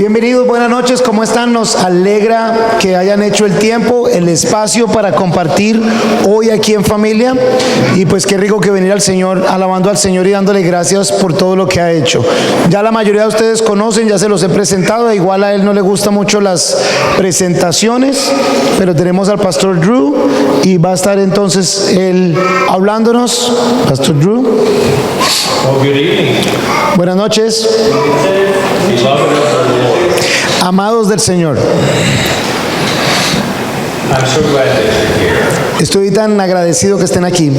Bienvenidos, buenas noches, ¿cómo están? Nos alegra que hayan hecho el tiempo, el espacio para compartir hoy aquí en familia. Y pues qué rico que venir al Señor, alabando al Señor y dándole gracias por todo lo que ha hecho. Ya la mayoría de ustedes conocen, ya se los he presentado, igual a él no le gustan mucho las presentaciones, pero tenemos al Pastor Drew y va a estar entonces él hablándonos. Pastor Drew. Well, good evening. Buenas noches. Beloved of the Lord. Amados del Señor. I'm so glad that you're here. Estoy tan agradecido que estén aquí. I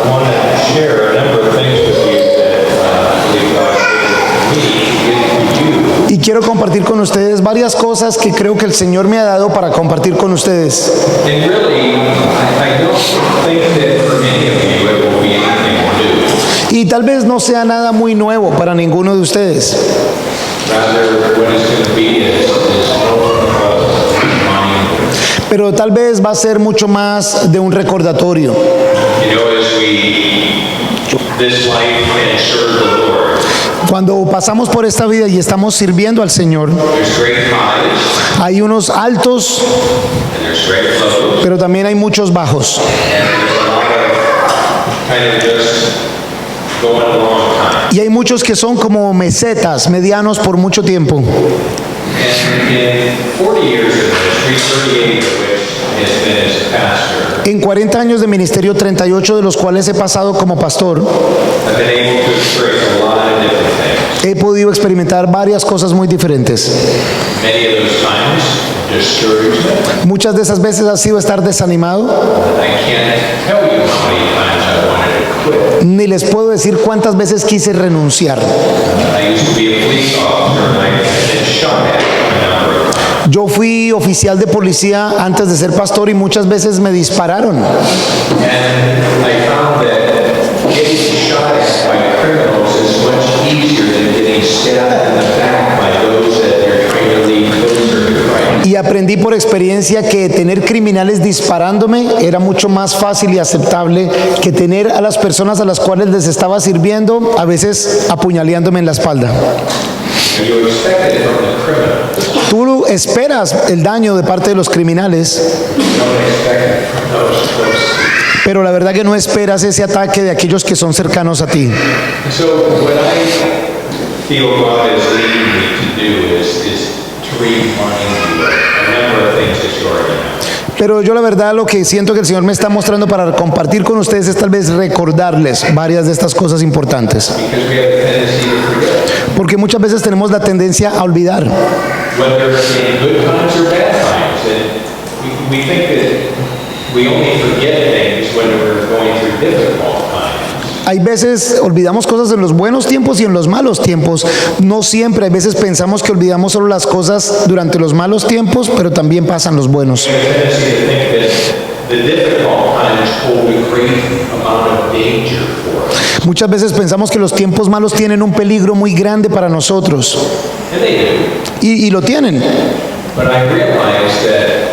want to share a number of things with you that I believe God has given to me, Y quiero compartir con ustedes varias cosas que creo que el Señor me ha dado para compartir con ustedes. and really, I don't think that for many of you it will be anything new. Y tal vez no sea nada muy nuevo para ninguno de ustedes. Rather, what it's going to be is more of a reminder. Pero tal vez va a ser mucho más de un recordatorio. You know, as we this life and serve the Lord, Cuando pasamos por esta vida y estamos sirviendo al Señor, there's great highs hay unos altos, and there's great lows. pero también hay muchos bajos. And there's a lot of kind of just going a long time. Y hay muchos que son como mesetas, medianos por mucho tiempo. And in 40 years of ministry, 38 of which has been as a pastor, En 40 años de ministerio, 38 de los cuales he pasado como pastor, I've been able to experience a lot of different things. he podido experimentar varias cosas muy diferentes. Many of those times, discouragement. Muchas de esas veces ha sido estar desanimado. I can't tell you how many times I wanted to quit. Ni les puedo decir cuántas veces quise renunciar. I used to be a police officer and I had been shot at a number of times. Yo fui oficial de policía antes de ser pastor y muchas veces me dispararon. And I found that getting shot at by criminals is much easier than getting stabbed in the back by those that they're trying to lead closer to Christ. Y aprendí por experiencia que tener criminales disparándome era mucho más fácil y aceptable que tener a las personas a las cuales les estaba sirviendo, a veces apuñaleándome en la espalda. And you expect it from the criminals. Tú esperas el daño de parte de los criminales, You don't expect it from those close to you. pero la verdad que no esperas ese ataque de aquellos que son cercanos a ti. So what I feel God is leading me to do is to remind you of a number of things that you already know. Pero yo la verdad lo que siento que el Señor me está mostrando para compartir con ustedes es tal vez recordarles varias de estas cosas importantes. Because we have a tendency to forget. Porque muchas veces tenemos la tendencia a olvidar. Whether in good times or bad times, and we think that we only forget things when we're going through difficult times. Hay veces olvidamos cosas en los buenos tiempos y en los malos tiempos. No siempre, hay veces pensamos que olvidamos solo las cosas durante los malos tiempos, pero también pasan los buenos. We have a tendency to think that the difficult times hold a great amount of danger for us. Muchas veces pensamos que los tiempos malos tienen un peligro muy grande para nosotros. And they do. Y lo tienen. But I realize that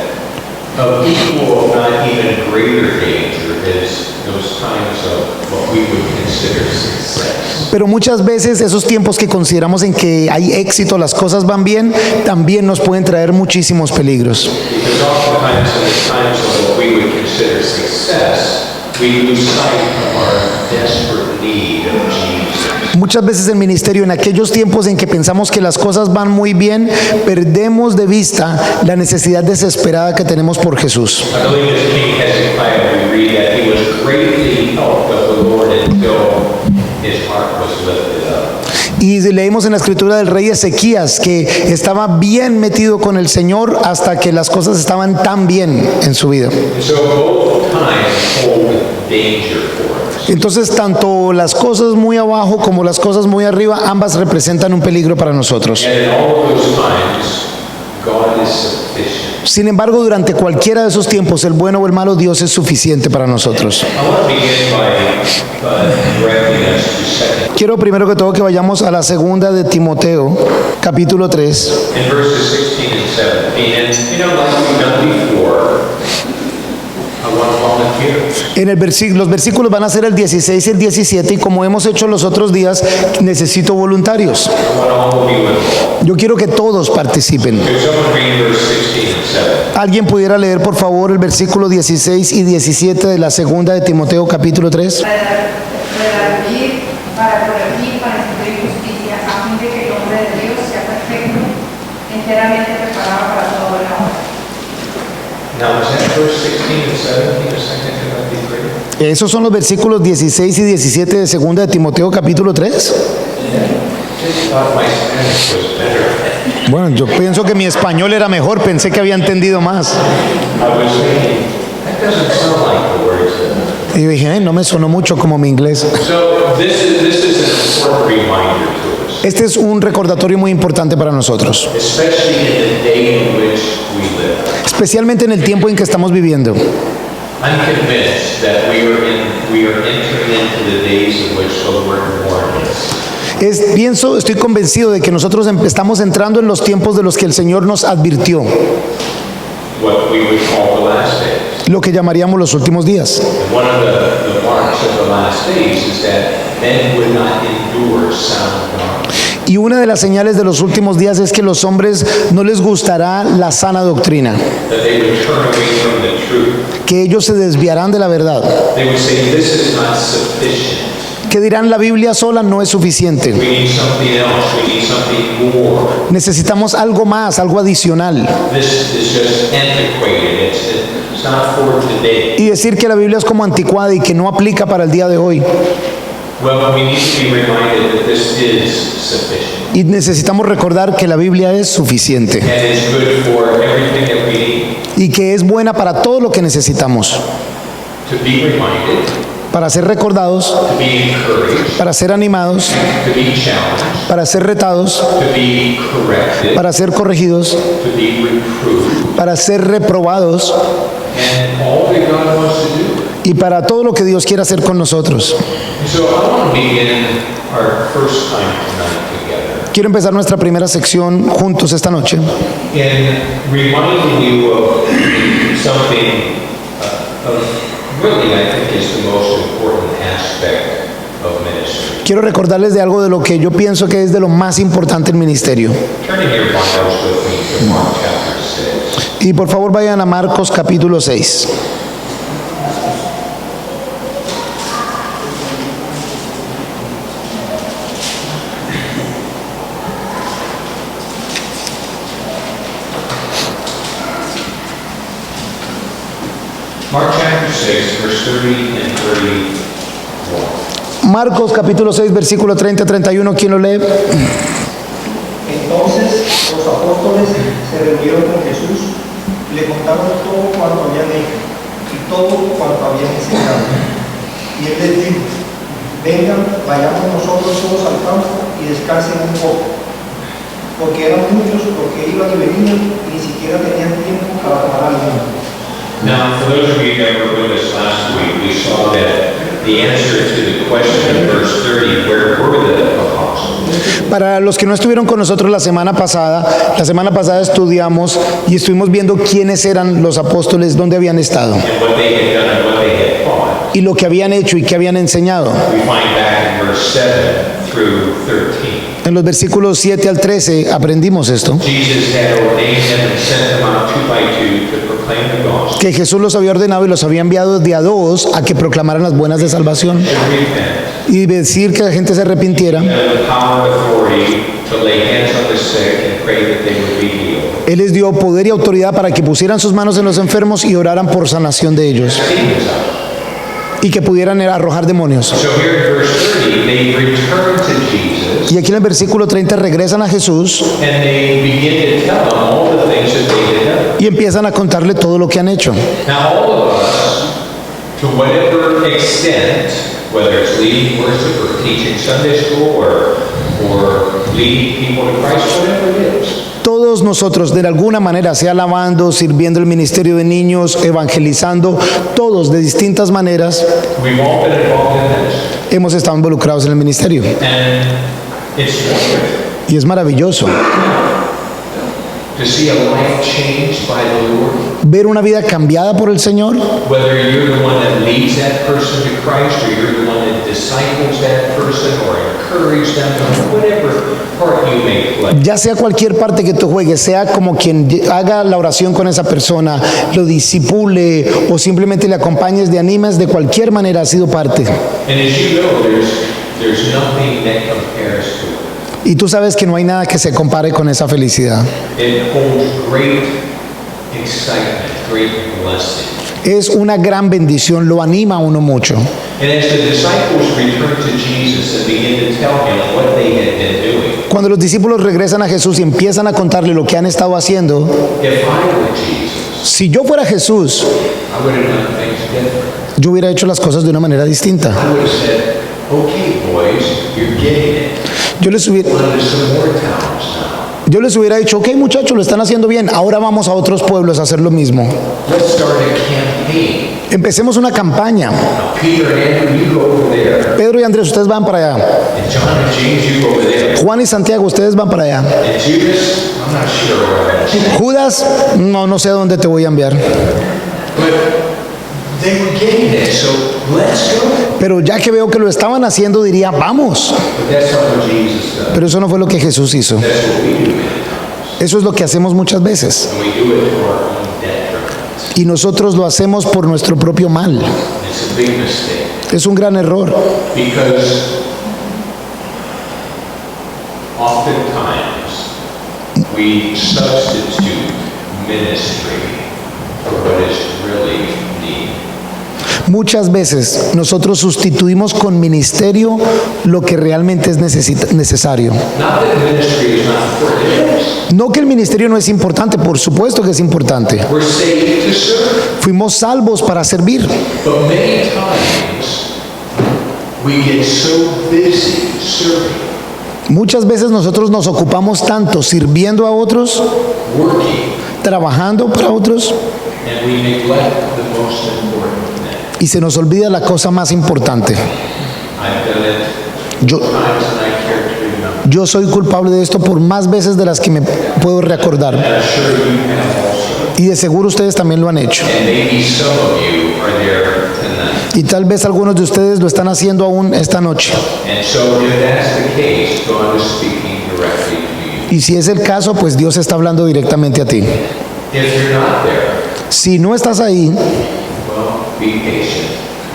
of equal, if not even greater danger is those times of what we would consider success. Pero muchas veces esos tiempos que consideramos en que hay éxito, las cosas van bien, también nos pueden traer muchísimos peligros. Because oftentimes in the times of what we would consider success, we lose sight of our desperate need of Jesus. Muchas veces en ministerio, en aquellos tiempos en que pensamos que las cosas van muy bien, perdemos de vista la necesidad desesperada que tenemos por Jesús. I believe as King Hezekiah, we read that he was greatly helped of the Lord until his heart was lifted up. Y leímos en la escritura del rey Ezequías que estaba bien metido con el Señor hasta que las cosas estaban tan bien en su vida. And so both times hold danger for us. Entonces, tanto las cosas muy abajo como las cosas muy arriba, ambas representan un peligro para nosotros. And in all of those times, God is sufficient. Sin embargo, durante cualquiera de esos tiempos, el bueno o el malo, Dios es suficiente para nosotros. I want to begin by directing us to 2 Quiero primero que todo que vayamos a la segunda de Timoteo, capítulo 3. in verses 16 and 17. And, like we've done before, I want to volunteer. Los versículos van a ser el 16 y el 17, y como hemos hecho los otros días, necesito voluntarios. I want all of you involved. Yo quiero que todos participen. Could someone read verse 16 and 17? ¿Alguien pudiera leer, por favor, el versículo 16 y 17 de la segunda de Timoteo, capítulo 3? Redarguir, para corregir, para instruir justicia, a fin de que el hombre de Dios sea perfecto, enteramente preparado para toda la obra. Now, is that verse 16 and 17 of 2 Timothy 3? Esos son los versículos 16 y 17 de segunda de Timoteo, capítulo 3. Just thought my Spanish was better. Bueno, yo pienso que mi español era mejor, pensé que había entendido más. I was thinking, that doesn't sound like the words. Y dije, no me sonó mucho como mi inglés. So this is an important reminder to us, Este es un recordatorio muy importante para nosotros, especially in the day in which we live. especialmente en el tiempo en que estamos viviendo. I'm convinced that we are entering into the days in which the Lord warned us. Estoy convencido de que nosotros estamos entrando en los tiempos de los que el Señor nos advirtió, What we would call the last days. lo que llamaríamos los últimos días. And one of the marks of the last days is that men would not endure sound doctrine. Y una de las señales de los últimos días es que los hombres no les gustará la sana doctrina, That they would turn away from the truth. que ellos se desviarán de la verdad, They would say, this is not sufficient. que dirán la Biblia sola no es suficiente, We need something else. We need something more. necesitamos algo más, algo adicional. This is just antiquated. It's not for today. Y decir que la Biblia es como anticuada y que no aplica para el día de hoy. Well, we need to be reminded that this is sufficient. Y necesitamos recordar que la Biblia es suficiente And is good for everything that we need. y que es buena para todo lo que necesitamos, To be reminded, para ser recordados, to be encouraged, para ser animados, to be challenged, para ser retados, to be corrected, para ser corregidos, to be reproved, para ser reprobados and all that God wants to do. y para todo lo que Dios quiera hacer con nosotros. So I want to begin our first time tonight together Quiero empezar nuestra primera sección juntos esta noche, in reminding you of something of really I think is the most important aspect of ministry. quiero recordarles de algo de lo que yo pienso que es de lo más importante del ministerio. Turning your Bibles with me to Mark chapter 6. Y por favor vayan a Marcos capítulo 6. Mark chapter 6, verse 30 and 31. Marcos capítulo 6, versículo 30 31, ¿quién lo lee? Entonces los apóstoles se reunieron con Jesús y le contaron todo cuanto habían hecho y todo cuanto habían enseñado. Y él les dijo, vengan, vayamos nosotros todos al campo y descansen un poco, porque eran muchos los que iban y venían y ni siquiera tenían tiempo para tomar alimento. Now, for those of you that were with us last week, we saw that the answer to the question in verse 30, where were the apostles? Para los que no estuvieron con nosotros la semana pasada estudiamos y estuvimos viendo quiénes eran los apóstoles, dónde habían estado And what they had done and what they had taught. y lo que habían hecho y qué habían enseñado. We find back in verse 7 through 13. En los versículos 7 al 13 aprendimos esto, Jesus had ordained them and sent them out 2 by 2 to proclaim the gospel que Jesús los había ordenado y los había enviado de a dos a que proclamaran las buenas de salvación and repent. y decir que la gente se arrepintiera. And the power and authority to lay hands on the sick and pray that they would be healed. Él les dio poder y autoridad para que pusieran sus manos en los enfermos y oraran por sanación de ellos Demons out. y que pudieran arrojar demonios. So here in verse 30, they return to Jesus Y aquí en el versículo 30 regresan a Jesús and they begin to tell him all the things that they had done. y empiezan a contarle todo lo que han hecho. Now, all of us, to whatever extent, whether it's leading worship or teaching Sunday school or leading people to Christ, whatever it is, Todos nosotros, de alguna manera, sea lavando, sirviendo el ministerio de niños, evangelizando, todos de distintas maneras we've all been involved in this. hemos estado involucrados en el ministerio. And it's wonderful Y es maravilloso to see a life changed by the Lord, ver una vida cambiada por el Señor, whether you're the one that leads that person to Christ, or you're the one that disciples that person, or encourage them, or whatever part you may play. ya sea cualquier parte que tú juegues, sea como quien haga la oración con esa persona, lo disipule o simplemente le acompañes, de animas, de cualquier manera ha sido parte. And as you know, there's nothing that compares to it. Y tú sabes que no hay nada que se compare con esa felicidad. It holds great excitement, great blessing. Es una gran bendición, lo anima a uno mucho. And as the disciples returned to Jesus and began to tell him what they had been doing, Cuando los discípulos regresan a Jesús y empiezan a contarle lo que han estado haciendo, if I were Jesus, si yo fuera Jesús, I would have done things different. yo hubiera hecho las cosas de una manera distinta. I would have said, okay, boys, you're getting it. Yo les hubiera, On to some more towns now. yo les hubiera dicho, ok muchachos, lo están haciendo bien, ahora vamos a otros pueblos a hacer lo mismo. Let's start a campaign. Empecemos una campaña. Now, Peter and Andrew, you go over there. Pedro y Andrés, ustedes van para allá. And John and James, you go over there. Juan y Santiago, ustedes van para allá. And Judas, I'm not sure where I'm at. Judas, no sé a dónde te voy a enviar. But they were getting it, so let's go. Pero ya que veo que lo estaban haciendo, diría, vamos. But that's not what Jesus does. Pero eso no fue lo que Jesús hizo. That's what we do many times. Eso es lo que hacemos muchas veces. And we do it for our own detriment. Y nosotros lo hacemos por nuestro propio mal. It's a big mistake. Es un gran error. Because oftentimes we substitute ministry for what is really needed. Muchas veces nosotros sustituimos con ministerio lo que realmente es necesario. Not that ministry is not important, it is. No que el ministerio no es importante, por supuesto que es importante. We're saved to serve. Fuimos salvos para servir. But many times we get so busy serving, Muchas veces nosotros nos ocupamos tanto sirviendo a otros, working, trabajando para otros, and we neglect the most important thing. y se nos olvida la cosa más importante. I've done it Yo, times and I care to remember. yo soy culpable de esto por más veces de las que me puedo recordar. And I'm sure you have also. Y de seguro ustedes también lo han hecho. And maybe some of you are there tonight. Y tal vez algunos de ustedes lo están haciendo aún esta noche. And so if that's the case, God is speaking directly to you. Y si es el caso, pues Dios está hablando directamente a ti. If you're not there, Si no estás ahí, well, be patient.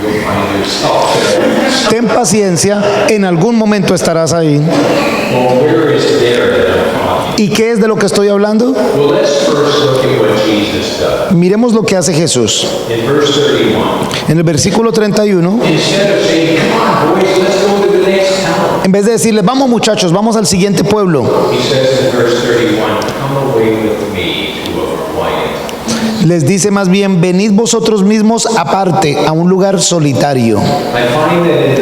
You'll find yourself there. ten paciencia, en algún momento estarás ahí. Well, where is there that I'm talking? ¿Y qué es de lo que estoy hablando? Well, let's first look at what Jesus does. Miremos lo que hace Jesús. In verse 31, En el versículo 31, instead of saying, come on, boys, let's go to the next town, en vez de decirles, vamos muchachos, vamos al siguiente pueblo, he says in verse 31, come away with me to a quiet. les dice más bien, venid vosotros mismos aparte, a un lugar solitario. I find that in the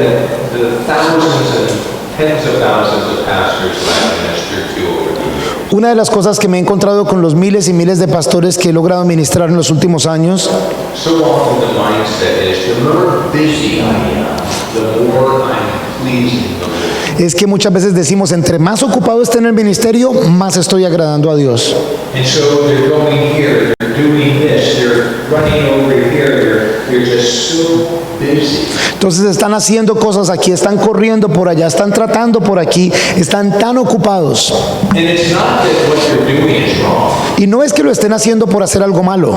thousands and tens of thousands of pastors that I've ministered to over the years, Una de las cosas que me he encontrado con los miles y miles de pastores que he logrado ministrar en los últimos años, so often the mindset is the more busy I am, the more I'm pleasing the Lord. es que muchas veces decimos, entre más ocupado esté en el ministerio, más estoy agradando a Dios. And so they're going here, they're doing this, they're running over here, they're just so busy. Entonces están haciendo cosas aquí, están corriendo por allá, están tratando por aquí, están tan ocupados. And it's not that what they're doing is wrong. Y no es que lo estén haciendo por hacer algo malo,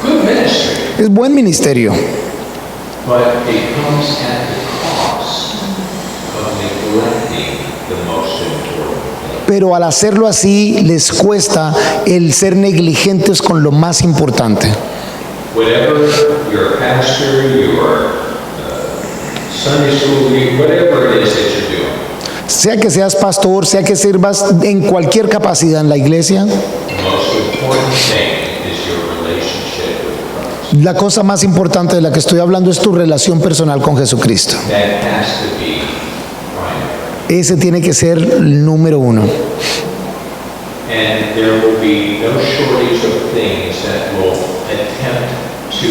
Good ministry, es buen ministerio, but it comes at the cost of neglecting the most important thing. pero al hacerlo así les cuesta el ser negligentes con lo más importante. Whatever your pastor, your Sunday school, whatever it is that you're doing, Sea que seas pastor, sea que sirvas en cualquier capacidad en la iglesia, the most important thing is your relationship with Christ. la cosa más importante de la que estoy hablando es tu relación personal con Jesucristo. That has to be primary. Ese tiene que ser el número uno. And there will be no shortage of things that will attempt to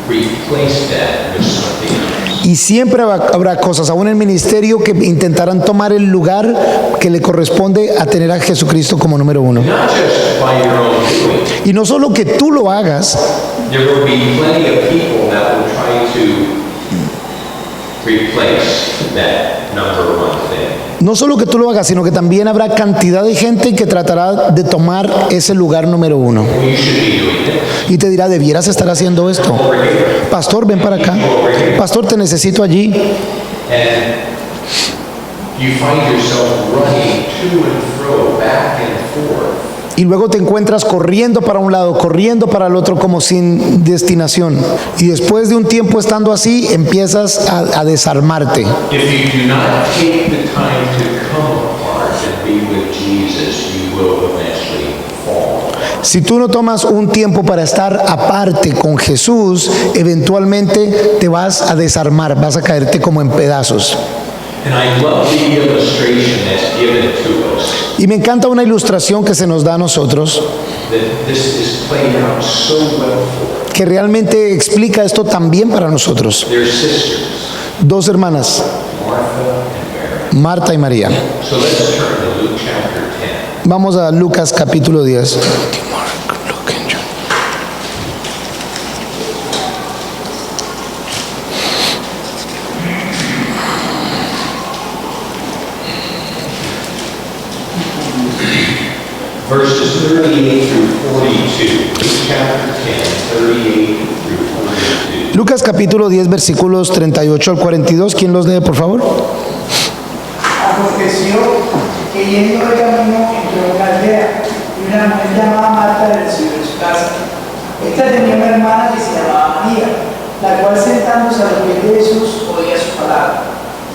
replace that with something else. Y siempre habrá cosas, aún en el ministerio, que intentarán tomar el lugar que le corresponde a tener a Jesucristo como número uno. Not just by your own doing. Y no solo que tú lo hagas, There will be plenty of people that will try to replace that number one thing. no solo que tú lo hagas, sino que también habrá cantidad de gente que tratará de tomar ese lugar número uno. You should be doing this. Y te dirá, debieras estar haciendo esto. Over here. Pastor, ven para acá. Pastor, te necesito allí. And you find yourself running to and fro, back and forth. Y luego te encuentras corriendo para un lado, corriendo para el otro, como sin destinación. Y después de un tiempo estando así, empiezas a desarmarte. If you do not take the time to come apart and be with Jesus, you will eventually fall. Si tú no tomas un tiempo para estar aparte con Jesús, eventualmente te vas a desarmar, vas a caerte como en pedazos. And I love the illustration that's given to us, Y me encanta una ilustración que se nos da a nosotros, that this is played out so well for us. que realmente explica esto también para nosotros. They're sisters, Dos hermanas, Martha and Mary. Marta y María. So let's turn to Luke chapter 10. Vamos a Lucas capítulo 10. Verses 38 through 42. Luke chapter 10, 38 through 42. Lucas capítulo 10 versículos 38 al 42. ¿Quién los lee, por favor? Aconteció que yendo de camino entró en una aldea y una mujer llamada Marta le recibió en su casa. Esta tenía una hermana que se llamaba María, la cual sentándose a los pies de Jesús oía su palabra.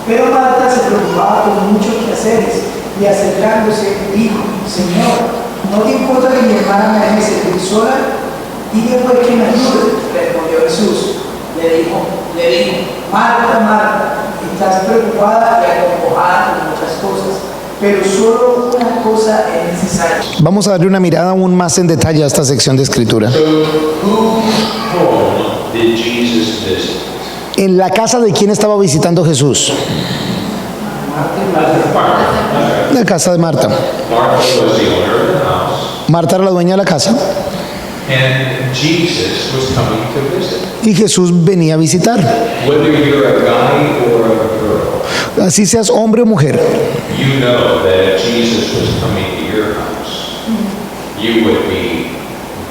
Pero Marta se preocupaba con muchos quehaceres y acercándose dijo: Señor, ¿no te importa que mi hermana me deje servir sola? Dile pues que me ayude. Respondió Jesús. Le dijo, Marta, Marta, estás preocupada y acongojada con muchas cosas, pero solo una cosa es necesaria. Vamos a darle una mirada aún más en detalle a esta sección de escritura. So, whose home did Jesus visit? En la casa de quién estaba visitando Jesús. La casa de Marta. Martha was the owner of the house, Marta era la dueña de la casa and Jesus was coming to visit. y Jesús venía a visitar. Whether you're a guy or a girl, Así seas hombre o mujer, you know that if Jesus was coming to your house, you would be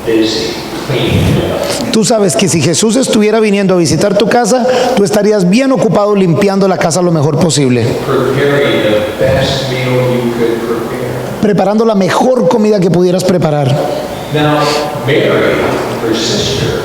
busy cleaning it up. tú sabes que si Jesús estuviera viniendo a visitar tu casa, tú estarías bien ocupado limpiando la casa lo mejor posible, Preparing the best meal you could prepare. preparando la mejor comida que pudieras preparar. Now, Mary, her sister,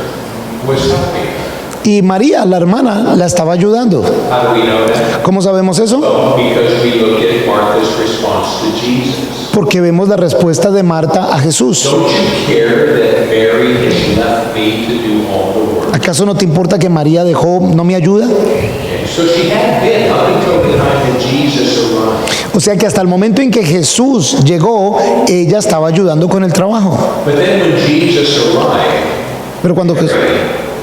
was helping her. Y María, la hermana, la estaba ayudando. How do we know that? ¿Cómo sabemos eso? Well, because we look at Martha's response to Jesus. Porque vemos la respuesta de Marta a Jesús. Don't you care that Mary has left me to do all the work? ¿Acaso no te importa que María dejó, no me ayuda? Okay, so she had been up until the time that Jesus arrived. O sea que hasta el momento en que Jesús llegó, ella estaba ayudando con el trabajo. But then when Jesus arrived, Pero cuando, Mary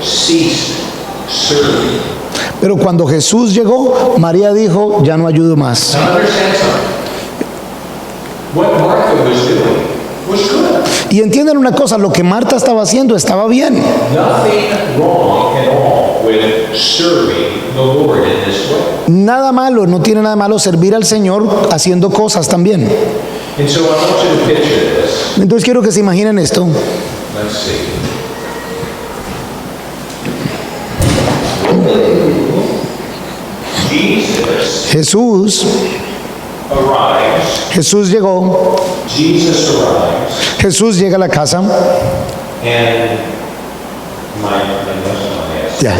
ceased serving. pero cuando Jesús llegó, María dijo, ya no ayudo más. Now understand something. What Martha was doing was good. Y entiendan una cosa, lo que Marta estaba haciendo estaba bien. Nothing wrong at all with serving the Lord in this way. Nada malo, no tiene nada malo servir al Señor haciendo cosas también. And so I want you to picture this. Entonces quiero que se imaginen esto. Let's see. Jesus arrives. Jesús llegó, Jesus arrives. Jesús llega a la casa. And Ya.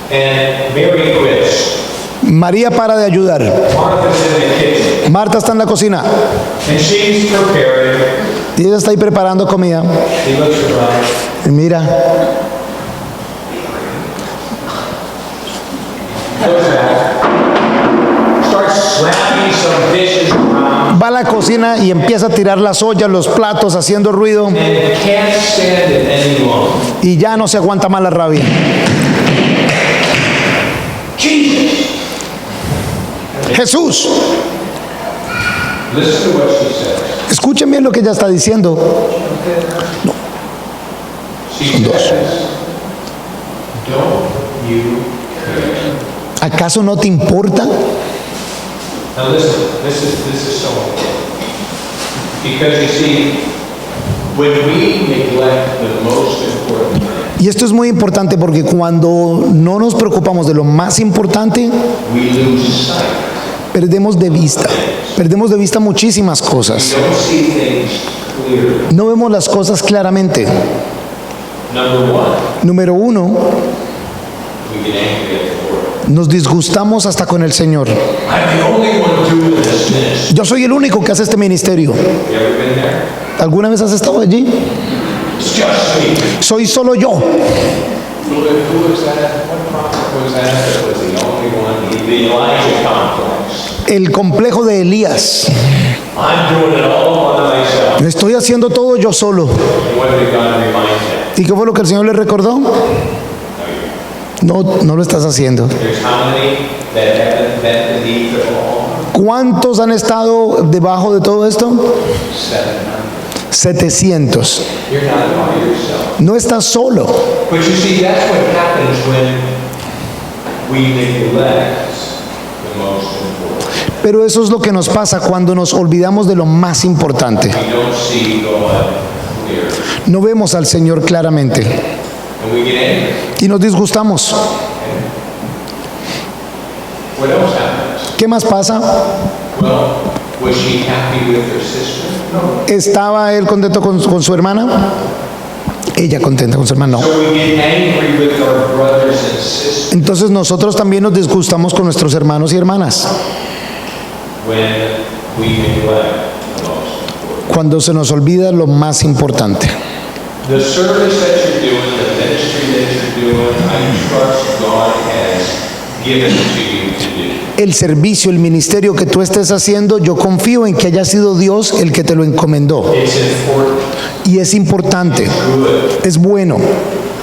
And Mary quits. María para de ayudar. Martha's in the kitchen. Marta está en la cocina And she's preparing. y ella está ahí preparando comida. She looks around. Y mira, Goes back. Starts slapping some dishes around. va a la cocina y empieza a tirar las ollas, los platos, haciendo ruido And can't stand it any longer. y ya no se aguanta más la rabia. Jesus. Jesús. Listen to what she says. Escuchen bien lo que ella está diciendo. She says, don't you care? ¿Acaso no te importa? Now listen, this is so important. Because you see, when we neglect the most important thing, Y esto es muy importante porque cuando no nos preocupamos de lo más importante, we lose sight. perdemos de vista muchísimas We cosas. don't see things clearly. No vemos las cosas claramente. Number one, Número uno, we get angry at the Lord. nos disgustamos hasta con el Señor. I'm the only one doing this ministry. Yo soy el único que hace este ministerio. You ever been there? ¿Alguna vez has estado allí? It's just me. Soy solo yo. Who was that? What prophet was that was the only one? The Elijah complex. El complejo de Elías. I'm doing it all by myself. Lo estoy haciendo todo yo solo. And what did God remind him? ¿Y qué fue lo que el Señor le recordó? No lo estás haciendo. There's how many that haven't bent the knee to all? ¿Cuántos han estado debajo de todo esto? 700. 700. You're not by yourself. No estás solo. But you see, that's what happens when we neglect the most important. Pero eso es lo que nos pasa cuando nos olvidamos de lo más importante. We don't see God clearly. No vemos al Señor claramente And we get angry. y nos disgustamos. What else happens? ¿Qué más pasa? Well, was she happy with her sister? No. ¿Estaba él contento con su hermana? Ella contenta con su hermana, no. So we get angry with our brothers and sisters Entonces nosotros también nos disgustamos con nuestros hermanos y hermanas when we neglect the most important. cuando se nos olvida lo más importante. The service that you're doing, the ministry that you're doing, I trust God has given to you to do. El servicio, el ministerio que tú estés haciendo, yo confío en que haya sido Dios el que te lo encomendó. It's important. Y es importante, Good. es bueno.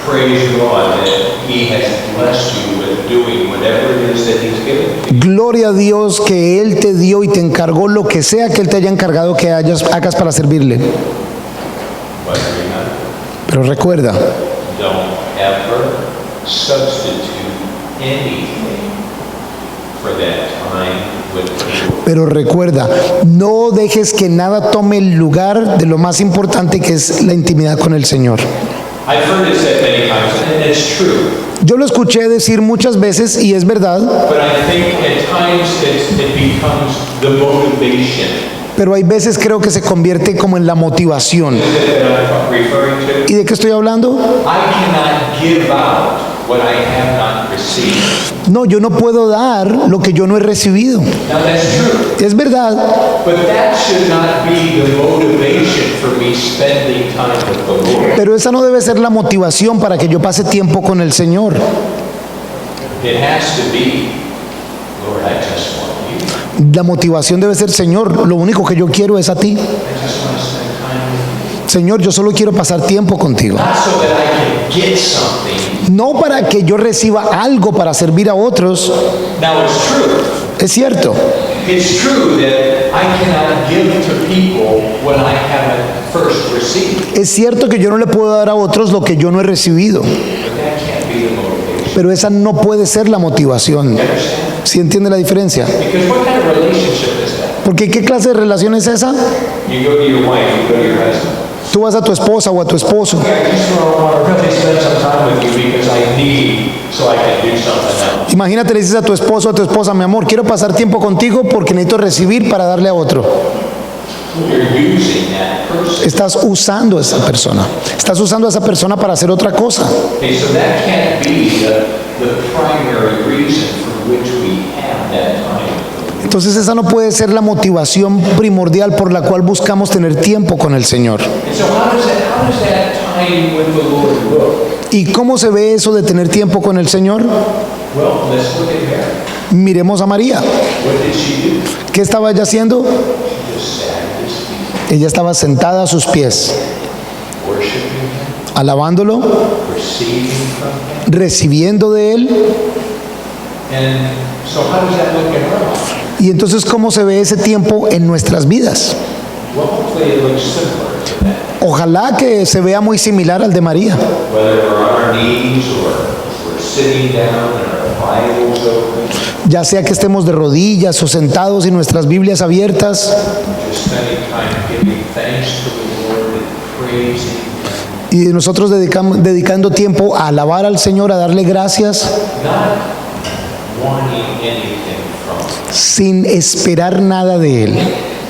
Praise God that He has blessed you with doing whatever it is that He's given to you. Gloria a Dios que Él te dio y te encargó lo que sea que Él te haya encargado que hagas para servirle. But remember, Pero recuerda, don't ever substitute anything for that time with the Lord. pero recuerda, no dejes que nada tome el lugar de lo más importante que es la intimidad con el Señor. I've heard it said many times, and it's true, Yo lo escuché decir muchas veces y es verdad, but I think at times it becomes the motivation pero hay veces creo que se convierte como en la motivación. that I'm referring to. ¿Y de qué estoy hablando? I cannot give out what I have not received. No, yo no puedo dar lo que yo no he recibido. Now that's true, Es verdad, but that should not be the motivation for me spending time with the Lord. pero esa no debe ser la motivación para que yo pase tiempo con el Señor. It has to be, Lord, I just want you. La motivación debe ser, Señor, lo único que yo quiero es a ti. I just want to spend time with you. Señor, yo solo quiero pasar tiempo contigo. Not so that I can get something. No para que yo reciba algo para servir a otros. Now it's true. Es cierto, It's true that I cannot give to people what I haven't first received. es cierto que yo no le puedo dar a otros lo que yo no he recibido. But that can't be the motivation. Pero esa no puede ser la motivación. You understand? ¿Sí entiende la diferencia? Because what kind of relationship is that? Porque ¿qué clase de relación es esa? You go to your wife, you go to your husband. Tú vas a tu esposa o a tu esposo. I just want to really spend some time with you because I need so I can do something else. Imagínate, le dices a tu esposo o a tu esposa, mi amor, quiero pasar tiempo contigo porque necesito recibir para darle a otro. You're using that person. Estás usando a esa persona. Estás usando a esa persona para hacer otra cosa. Okay, so that can't be the primary reason for which we have that time. Entonces esa no puede ser la motivación primordial por la cual buscamos tener tiempo con el Señor. And so how does that time with the Lord look? ¿Y cómo se ve eso de tener tiempo con el Señor? Well, let's look at Mary. Miremos a María. What did she do? ¿Qué estaba ella haciendo? She just sat at his feet, Ella estaba sentada a sus pies, worshiping him, alabándolo, receiving from him. recibiendo de él. And so how does that look in our life? Y entonces, ¿cómo se ve ese tiempo en nuestras vidas? Well, hopefully it looks similar to that. Ojalá que se vea muy similar al de María. Whether we're on our knees or we're sitting down and our Bibles open, Ya sea que estemos de rodillas o sentados y nuestras Biblias abiertas, just spending time giving thanks to the Lord and praising Him. y nosotros dedicando tiempo a alabar al Señor, a darle gracias, Not wanting anything from Him. sin esperar nada de Él.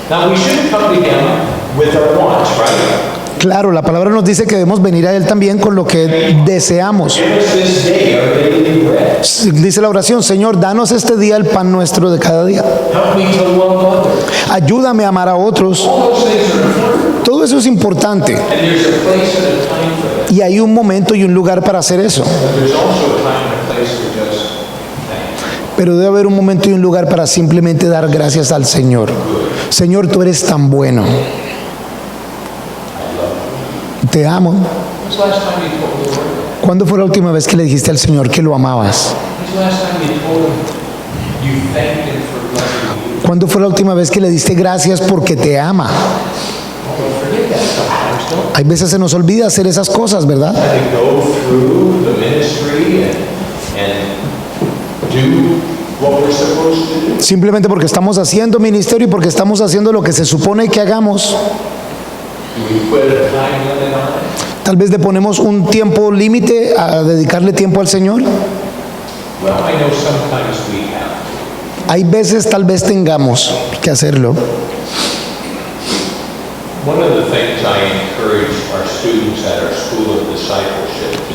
Now, we shouldn't come to Him with our wants, right? Claro, la palabra nos dice que debemos venir a Él también con lo que deseamos. Give us this day our daily bread. Dice la oración: Señor, danos este día el pan nuestro de cada día. Help me to love others. Ayúdame a amar a otros. All those things are important. Todo eso es importante. And there's a place and a time for it. Y hay un momento y un lugar para hacer eso. But there's also a time and a place for just thanks. Pero debe haber un momento y un lugar para simplemente dar gracias al Señor. Señor, tú eres tan bueno. Te amo. When's the last time you told the Lord? ¿Cuándo fue la última vez que le dijiste al Señor que lo amabas? When's the last time you told Him you thanked Him for blessing you? ¿Cuándo fue la última vez que le diste gracias porque te ama? We forget that sometimes, don't we? Hay veces se nos olvida hacer esas cosas, ¿verdad? To go through the ministry and do what we're supposed to do. Simplemente porque estamos haciendo ministerio y porque estamos haciendo lo que se supone que hagamos. Do we put a time limit on it? Tal vez le ponemos un tiempo límite a dedicarle tiempo al Señor. Well, I know sometimes we have. Hay veces tal vez tengamos que hacerlo. One of the things I encourage our students at our School of Discipleship to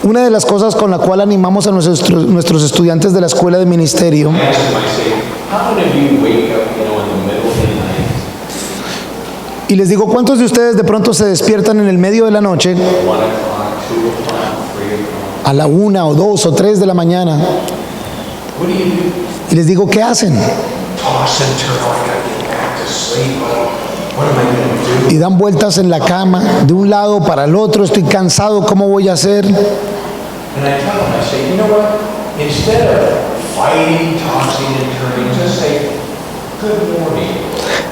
do, Una de las cosas con la cual animamos a nuestros estudiantes de la escuela de ministerio, I ask them, I say, how many of you wake up, in the middle of the night, y les digo, ¿cuántos de ustedes de pronto se despiertan en el medio de la noche, 1 o'clock, 2 o'clock, 3 o'clock? a la 1 o 2 o 3 de la mañana? What do you do? Y les digo, ¿qué hacen? Toss and turn, oh, I gotta get back to sleep. What am I gonna do? Y dan vueltas en la cama, de un lado para el otro, estoy cansado, ¿cómo voy a hacer? And I tell them, I say, you know what? Instead of fighting, tossing and turning, just say, good morning.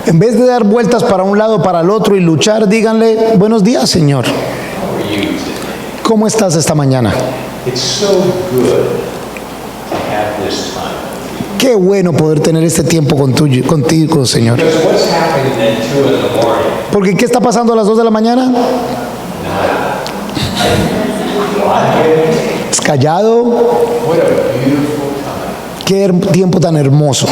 En vez de dar vueltas para un lado, para el otro y luchar, díganle, buenos días, Señor. How are you today? ¿Cómo estás esta mañana? It's so good to have this time. Qué bueno poder tener este tiempo contigo, Señor. Because what's happening then 2 in the morning? Porque ¿qué está pasando a las 2 de la mañana? Es callado. What a beautiful time. Qué tiempo tan hermoso.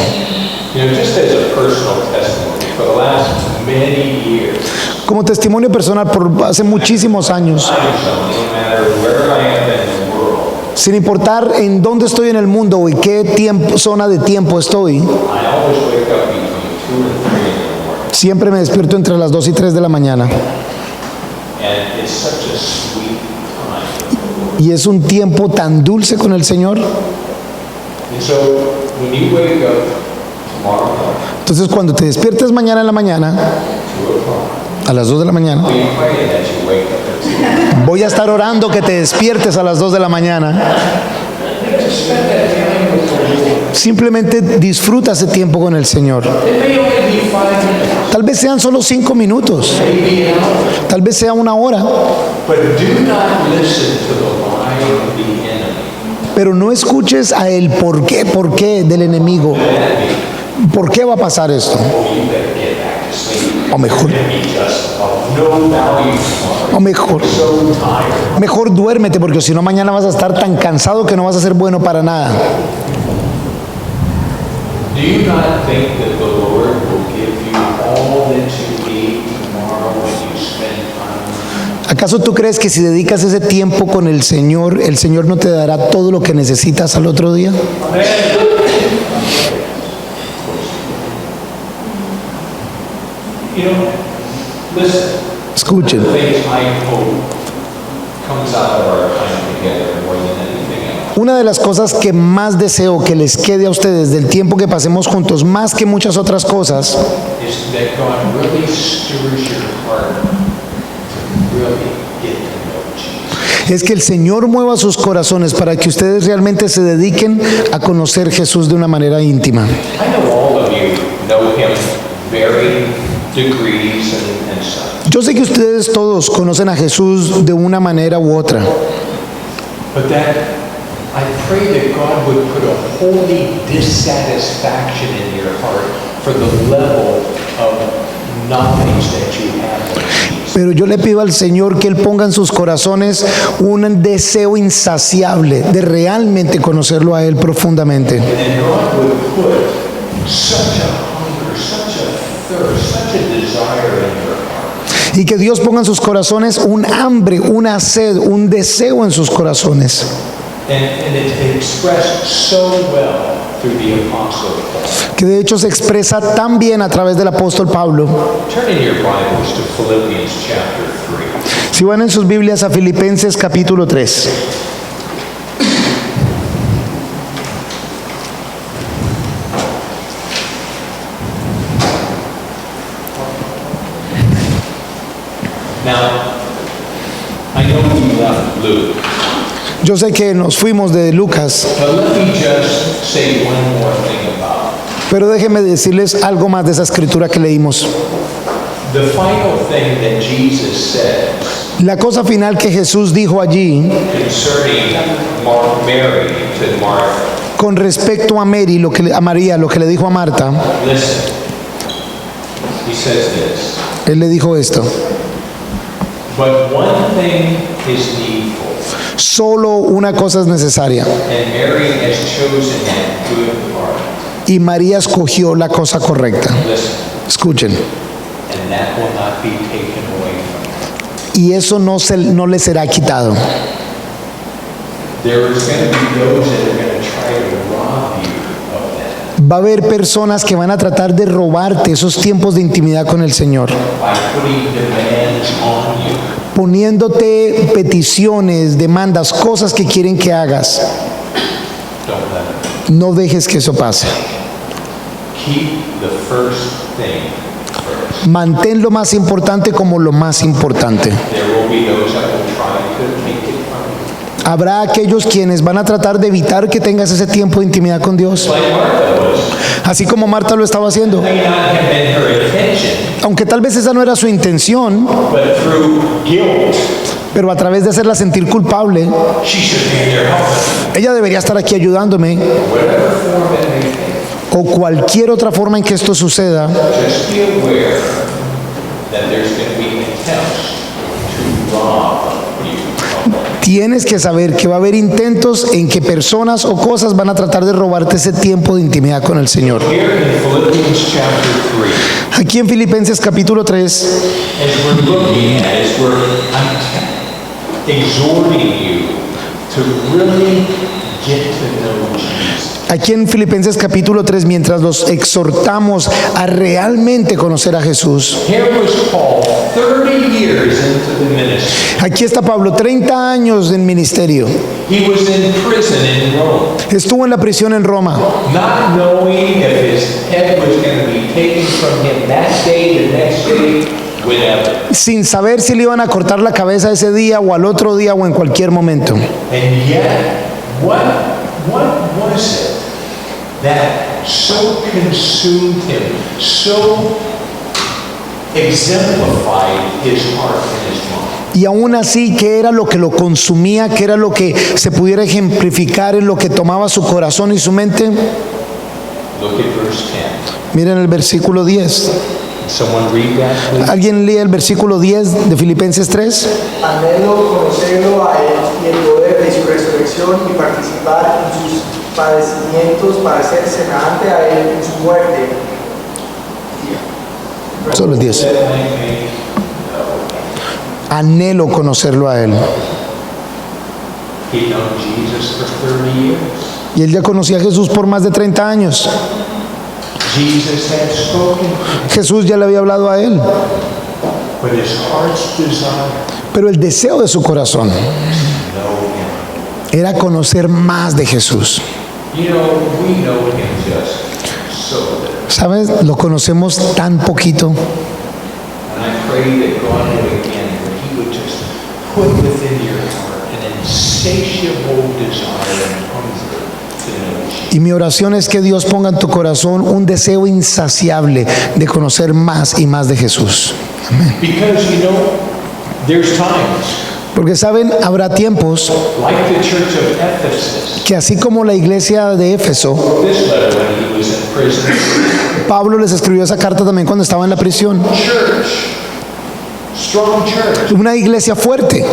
Just as a personal testimony, for the last many years, Como testimonio personal, por hace muchísimos años, no matter where I am in the world, sin importar en dónde estoy en el mundo o en qué zona de tiempo estoy, I always wake up between 2 and 3 in the morning. siempre me despierto entre las 2 y 3 de la mañana. And it's such a sweet time. Y es un tiempo tan dulce con el Señor. And so when you wake up tomorrow morning, Entonces, cuando te despiertes mañana en la mañana, 2 o'clock, a las 2 de la mañana, be praying that you wake up at 2. voy a estar orando que te despiertes a las 2 de la mañana. Spend that time with the Lord. Simplemente disfruta ese tiempo con el Señor. It may only be 5 minutes, Tal vez sean solo 5 minutos, maybe an hour. tal vez sea una hora, But do not listen to the lie of the enemy. pero no escuches a el por qué del enemigo. ¿Por qué va a pasar esto? Oh, you better get back to sleep. O mejor, Be just of no value tomorrow. o mejor, So tired. mejor duérmete porque si no mañana vas a estar tan cansado que no vas a ser bueno para nada. Do you not think that the Lord will give you all that you need tomorrow when you spend time? ¿Acaso tú crees que si dedicas ese tiempo con el Señor no te dará todo lo que necesitas al otro día? You know, listen, Escuchen, the things I hope comes out of our time together more than anything else. una de las cosas que más deseo que les quede a ustedes del tiempo que pasemos juntos, más que muchas otras cosas, Is that God really stirs your heart to really get to know Jesus. es que el Señor mueva sus corazones para que ustedes realmente se dediquen a conocer Jesús de una manera íntima. I know all of you know him varying degrees and such. Yo sé que ustedes todos conocen a Jesús de una manera u otra, But that I pray that God would put a holy dissatisfaction in your heart for the level of knowledge that you have of Jesus. pero yo le pido al Señor que Él ponga en sus corazones un deseo insaciable de realmente conocerlo a Él profundamente. And God would put such a hunger, such a thirst, such a desire in your heart. Y que Dios ponga en sus corazones un hambre, una sed, un deseo en sus corazones. And it's expressed so well through the Apostle Paul. Que de hecho se expresa tan bien a través del apóstol Pablo. Turn in your Bibles to Philippians chapter 3. Si van en sus Biblias a Filipenses capítulo 3. Now, I know we left Luke, Yo sé que nos fuimos de Lucas, but let me just say one more thing about it. pero déjenme decirles algo más de esa escritura que leímos. The final thing that Jesus says La cosa final que Jesús dijo allí concerning Mary to Martha. con respecto a María, lo que le dijo a Marta, Listen, he says this, Él le dijo esto: but one thing is needful, solo una cosa es necesaria, and Mary has chosen that good part. y María escogió la cosa correcta. Listen, Escuchen. and that will not be taken away from her. Y eso no le será quitado. There is going to be those that are going to try to rob you of that Va a haber personas que van a tratar de robarte esos tiempos de intimidad con el Señor, by putting demands on you. poniéndote peticiones, demandas, cosas que quieren que hagas. Don't let it. No dejes que eso pase. Keep the first thing first. Mantén lo más importante como lo más importante. There will be those that will try to take it from you. Habrá aquellos quienes van a tratar de evitar que tengas ese tiempo de intimidad con Dios, Like Martha was. así como Marta lo estaba haciendo. May not have been her intention, Aunque tal vez esa no era su intención, but through guilt, pero a través de hacerla sentir culpable, she should be there helping. ella debería estar aquí ayudándome, Whatever form it may take, o cualquier otra forma en que esto suceda. just be aware that there's going to be attempts to rob you of that. Tienes que saber que va a haber intentos en que personas o cosas van a tratar de robarte ese tiempo de intimidad con el Señor. Here in Philippians chapter 3, Aquí en Filipenses capítulo 3, as we're looking at, I'm exhorting you to really get to know Jesus. aquí en Filipenses capítulo 3, mientras los exhortamos a realmente conocer a Jesús. Here was Paul, 30 years into the ministry. Aquí está Pablo, 30 años en ministerio. He was in prison in Rome, Estuvo en la prisión en Roma, not knowing if his head was going to be taken from him that day, the next day, whenever. sin saber si le iban a cortar la cabeza ese día o al otro día o en cualquier momento. And yet, what was it that so consumed him, so exemplified his heart and his mind? Y aún así, ¿qué era lo que lo consumía? ¿Qué era lo que se pudiera ejemplificar en lo que tomaba su corazón y su mente? Look at verse 10. Miren el versículo 10. Someone read that, please. ¿Alguien lee el versículo 10 de Filipenses 3? Anhelo conocerlo a Él y el poder de su resurrección y participar en sus padecimientos para ser semejante a Él en su muerte. Solo el 10. That I may Anhelo conocerlo a Él. He'd known Jesus for 30 years. Y él ya conocía a Jesús por más de 30 años. Jesus had spoken, Jesús ya le había hablado a él. but his heart's desire Pero el deseo de su corazón to know him. era conocer más de Jesús. You know, we know him just so little. ¿Sabes? Lo conocemos tan poquito. And I pray that God would again, that he would just put within your heart and insatiable desire and hunger to know Jesus. Y mi oración es que Dios ponga en tu corazón un deseo insaciable de conocer más y más de Jesús. Because, there's times, Porque saben, habrá tiempos like the church of Ephesus, que así como la iglesia de Éfeso, this letter when he was in prison, Pablo les escribió esa carta también cuando estaba en la prisión. church, strong church, Una iglesia fuerte.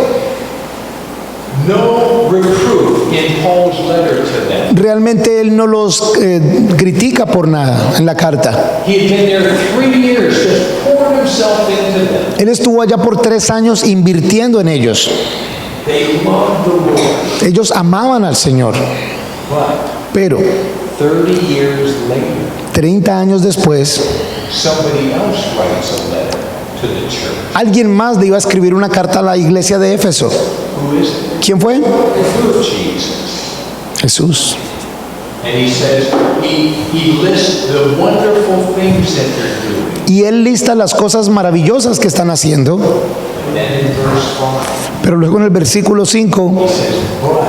no reproof in Paul's letter to them. Realmente él no los critica por nada en la carta. He had been there 3 years, just poured himself into them. Él estuvo allá por 3 años invirtiendo en ellos. They loved the Lord, Ellos amaban al Señor. but Pero 30 years later, 30 años después, somebody else writes a letter to the church. alguien más le iba a escribir una carta a la iglesia de Éfeso. Who is it? ¿Quién fue? Jesus. Jesús. And he says, he lists the wonderful things that they're doing. Y él lista las cosas maravillosas que están haciendo. And then in verse 5, Pero luego en el versículo 5, he says, but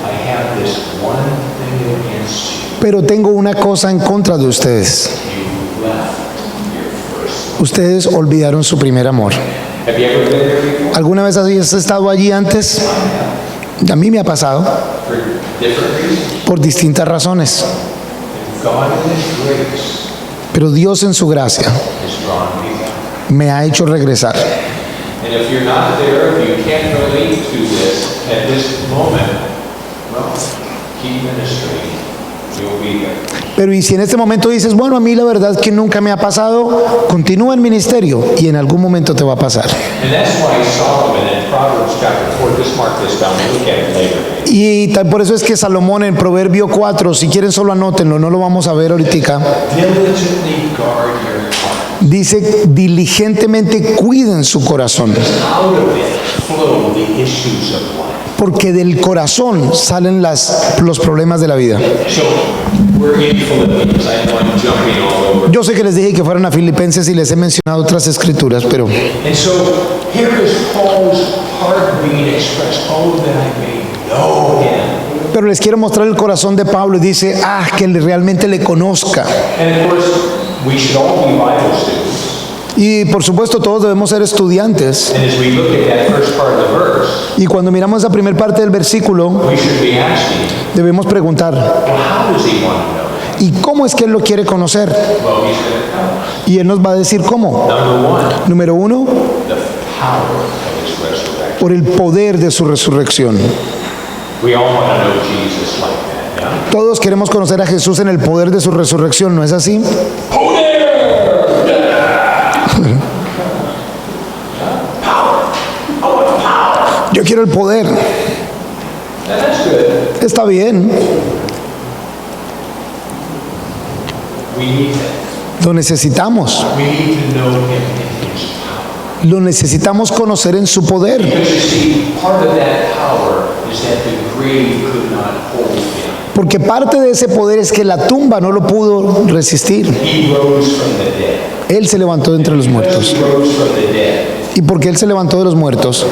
I have this one thing against you. pero tengo una cosa en contra de ustedes. You left your first. Ustedes olvidaron su primer amor. Have you ever been there before? ¿Alguna vez has estado allí antes? A mí me ha pasado For different reasons. por distintas razones. God in his grace Pero Dios en su gracia has drawn me back. me ha hecho regresar. And if you're not there, if you can't relate to this at this moment, well, keep ministering. You'll be there. Pero y si en este momento dices, bueno, a mí la verdad que nunca me ha pasado, continúa en ministerio y en algún momento te va a pasar. And that's why Solomon in Proverbs chapter 4, just mark this down, we'll look at it later. Y por eso es que Salomón en Proverbio 4, si quieren solo anótenlo, no lo vamos a ver ahorita, Diligently guard your heart. dice, diligentemente cuiden su corazón, Out of it flow the issues of life. porque del corazón salen los problemas de la vida. So we're in Philippians. I know I'm jumping all over. Yo sé que les dije que fueran a Filipenses y les he mencionado otras escrituras, pero And so here is Paul's heart being expressed. Oh, that I may know him. les quiero mostrar el corazón de Pablo y dice, que realmente le conozca. And of course, we should all be Bible students. Y por supuesto todos debemos ser estudiantes. And as we look at that first part of the verse, Y cuando miramos esa primera parte del versículo, we should be asking, debemos preguntar, well, how does he want to know? ¿y cómo es que él lo quiere conocer? Well, he's going to tell us. Y él nos va a decir cómo. Number one, Número 1, the power of his resurrection. por el poder de su resurrección. We all want to know Jesus like that, yeah? Todos queremos conocer a Jesús en el poder de su resurrección, ¿no es así? Poder! Yo quiero el poder. That's good. Está bien, We need that. lo necesitamos. We need to know him in his power. Lo necesitamos conocer en su poder. Because you see, part of that power is that the grave could not hold him. Porque parte de ese poder es que la tumba no lo pudo resistir. He rose from the dead. Él se levantó de entre los Because muertos. he rose from the dead, Y porque Él se levantó de los muertos,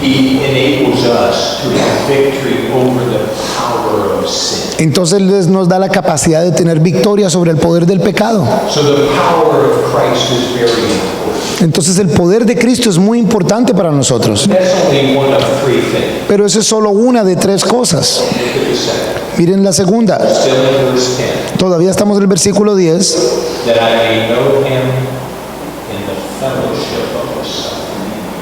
he enables us to have victory over the power of sin. entonces Él nos da la capacidad de tener victoria sobre el poder del pecado. So the power of Christ is very important. Entonces el poder de Cristo es muy importante para nosotros. That's only one of 3 things. Pero eso es solo una de 3 cosas. Look at the second. Miren la segunda. Still in verse 10. Todavía estamos en el versículo 10. That I may know him in the fellowship of his suffering.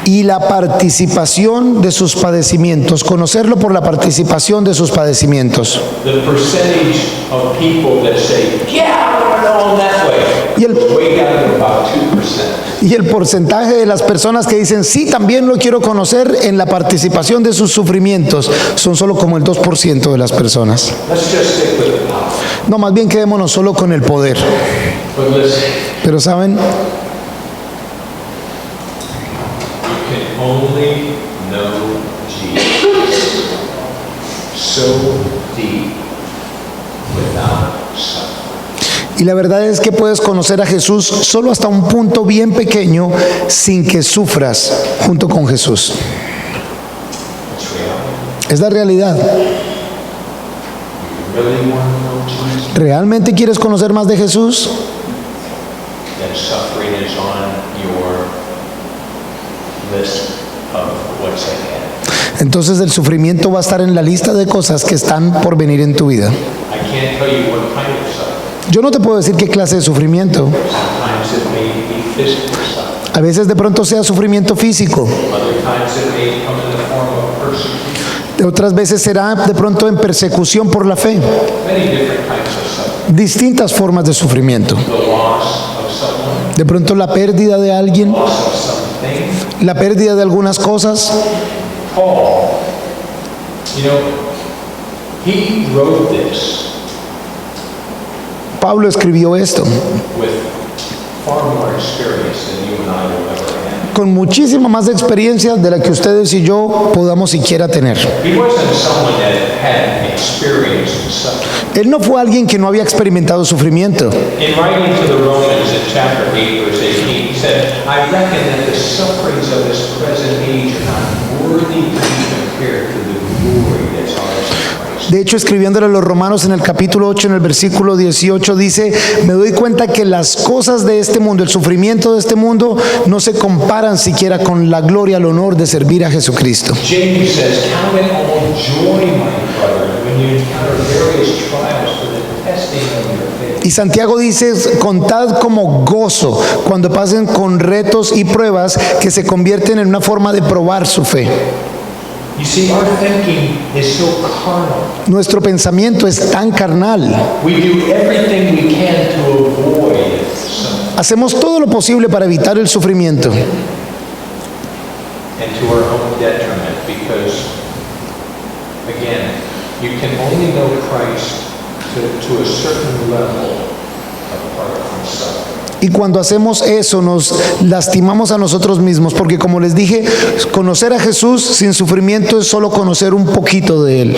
Y la participación de sus padecimientos. Conocerlo por la participación de sus padecimientos. The percentage of people that say, yeah, I want to know him that way, Y el- is way down to about 2%. Y el porcentaje de las personas que dicen, sí, también lo quiero conocer en la participación de sus sufrimientos, son solo como el 2% de las personas. Let's just stick with the power. No, más bien quedémonos solo con el poder. But listen, Pero ¿saben? you can only know Jesus so deep without suffering. Y la verdad es que puedes conocer a Jesús solo hasta un punto bien pequeño sin que sufras junto con Jesús. It's reality. Es la realidad. Really want to know Jesus? ¿Realmente quieres conocer más de Jesús? Then suffering is on your list of what's ahead. Entonces el sufrimiento va a estar en la lista de cosas que están por venir en tu vida. I can't tell you what kind of suffering. Yo no te puedo decir qué clase de sufrimiento. Sometimes it may be physical suffering. A veces de pronto sea sufrimiento físico. Other times it may come in the form of persecution. Otras veces será de pronto en persecución por la fe. Many different kinds of suffering. Distintas formas de sufrimiento. The loss of someone, De pronto la pérdida de alguien, loss of something. la pérdida de algunas cosas. Paul, you know, he wrote this Pablo escribió esto with far more experience than you and I will ever have. con muchísima más experiencia de la que ustedes y yo podamos siquiera tener. He wasn't someone that had experienced suffering. Él no fue alguien que no había experimentado sufrimiento. In writing to the Romans in chapter 8, verse 18, he said, I reckon that the sufferings of this present age are not worthy to be compared to the glory that's ours in Christ. De hecho, escribiéndole a los Romanos en el capítulo 8, en el versículo 18, dice, me doy cuenta que las cosas de este mundo, el sufrimiento de este mundo, no se comparan siquiera con la gloria, el honor de servir a Jesucristo. James says, count it all joy, my brother, when you encounter various trials for the testing of your faith. Y Santiago dice, contad como gozo cuando pasen con retos y pruebas que se convierten en una forma de probar su fe. You see, our thinking is so carnal. Nuestro pensamiento es tan carnal. We do everything we can to avoid suffering. Hacemos todo lo posible para evitar el sufrimiento. And to our own detriment, because, again, you can only know Christ to a certain level apart from suffering. Y cuando hacemos eso nos lastimamos a nosotros mismos, porque como les dije, conocer a Jesús sin sufrimiento es solo conocer un poquito de Él.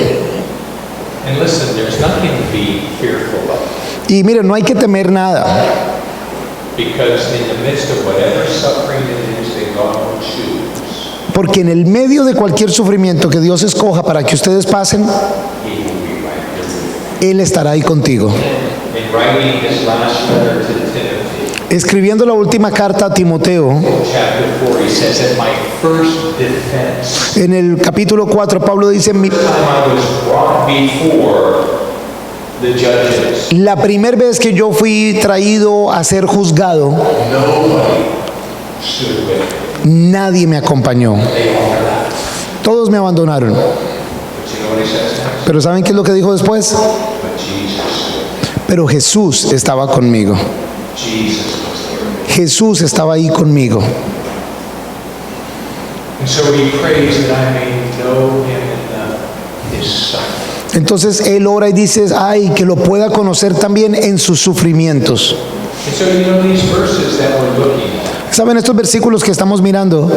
And listen, there's nothing to be fearful of, Y miren, no hay que temer nada, because in the midst of whatever suffering it is that God will choose, porque en el medio de cualquier sufrimiento que Dios escoja para que ustedes pasen, He will be right there with Él estará ahí contigo. you. In writing his last letter to Timothy, Escribiendo la última carta a Timoteo, chapter 4, he says, at my first defense, en el capítulo 4, Pablo dice, the time I was brought before the judges, la primera vez que yo fui traído a ser juzgado, nobody stood with me. nadie me acompañó. They all left. Todos me abandonaron. But you know what he says next? Pero ¿saben qué es lo que dijo después? But Jesus, Pero Jesús estaba conmigo. Jesus was there. Jesús estaba ahí conmigo. And so he prays that I may know him in his suffering. Entonces él ora y dice, ay, que lo pueda conocer también en sus sufrimientos. And so, you know, these verses that we're looking at, ¿Saben estos versículos que estamos mirando?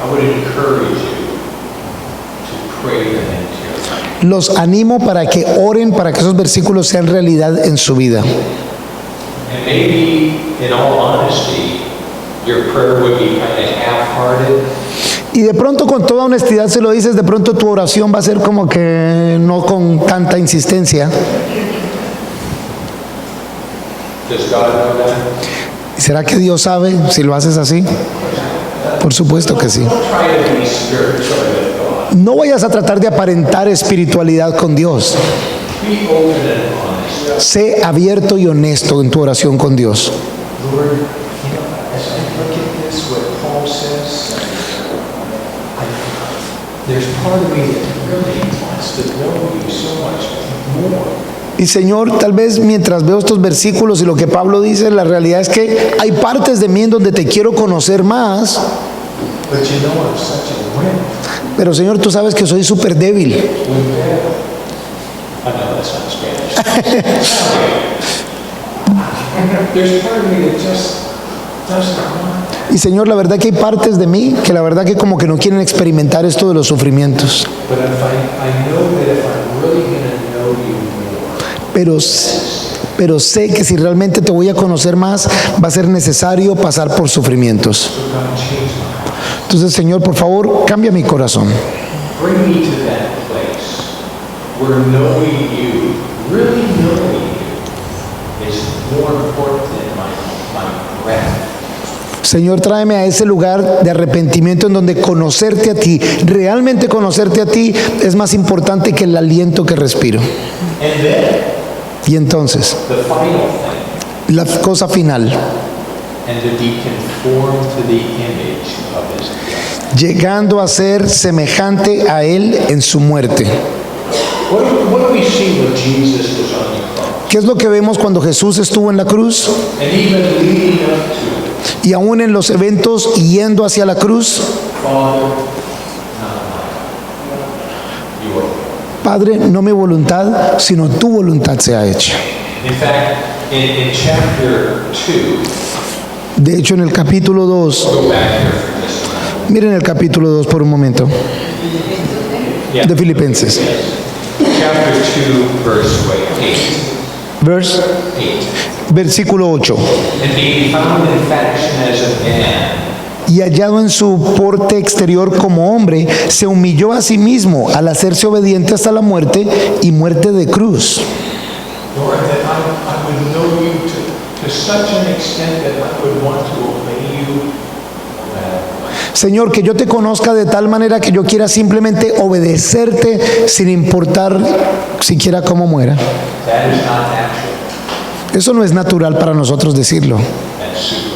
I would encourage you to pray them into your life. Los animo para que oren para que esos versículos sean realidad en su vida. And maybe, in all honesty, your prayer would be kind of half-hearted. Y de pronto con toda honestidad se lo dices, de pronto tu oración va a ser como que no con tanta insistencia. Does God know that? ¿Será que Dios sabe si lo haces así? Por supuesto que sí. Don't try to be spiritual with God. No vayas a tratar de aparentar espiritualidad con Dios. Be open and honest. Sé abierto y honesto en tu oración con Dios. Lord, you know, as I look at this, what Paul says, there's part of me that really wants to know you so much more. Y Señor, tal vez mientras veo estos versículos y lo que Pablo dice, la realidad es que hay partes de mí en donde te quiero conocer más. But you know I'm such a wimp. Pero Señor, tú sabes que soy súper débil. I know that's not Spanish. There's part of me that just doesn't want. Y Señor, la verdad que hay partes de mí que la verdad que como que no quieren experimentar esto de los sufrimientos. But if I know that if I'm really going to know you more, Pero sé que si realmente te voy a conocer más, va a ser necesario pasar por sufrimientos. so God change my heart. Entonces, Señor, por favor, cambia mi corazón. bring me to that place where knowing you, really knowing you, is more important than my breath. Señor, tráeme a ese lugar de arrepentimiento en donde conocerte a ti, realmente conocerte a ti, es más importante que el aliento que respiro. And then, Y entonces, the final thing, la cosa final, and to be conformed to the image of his death. llegando a ser semejante a Él en su muerte. What do we see when Jesus was on the cross? ¿Qué es lo que vemos cuando Jesús estuvo en la cruz? And even leading up to it, Y aún en los eventos yendo hacia la cruz, Father, not mine, your will. Padre, no mi voluntad, sino tu voluntad sea hecha. In fact, in chapter 2, De hecho, en el capítulo 2, go back here for just a moment. miren el capítulo 2 por un momento, Yeah. de Filipenses, Chapter 2, verse 8. 8. versículo 8. And being found in fashion as a man, Y hallado en su porte exterior como hombre, se humilló a sí mismo al hacerse obediente hasta la muerte y muerte de cruz. Lord, that I would know you to such an extent that I would want to obey you no matter what. Señor, que yo te conozca de tal manera que yo quiera simplemente obedecerte sin importar siquiera cómo muera. That is not natural. Eso no es natural para nosotros decirlo. That's supernatural.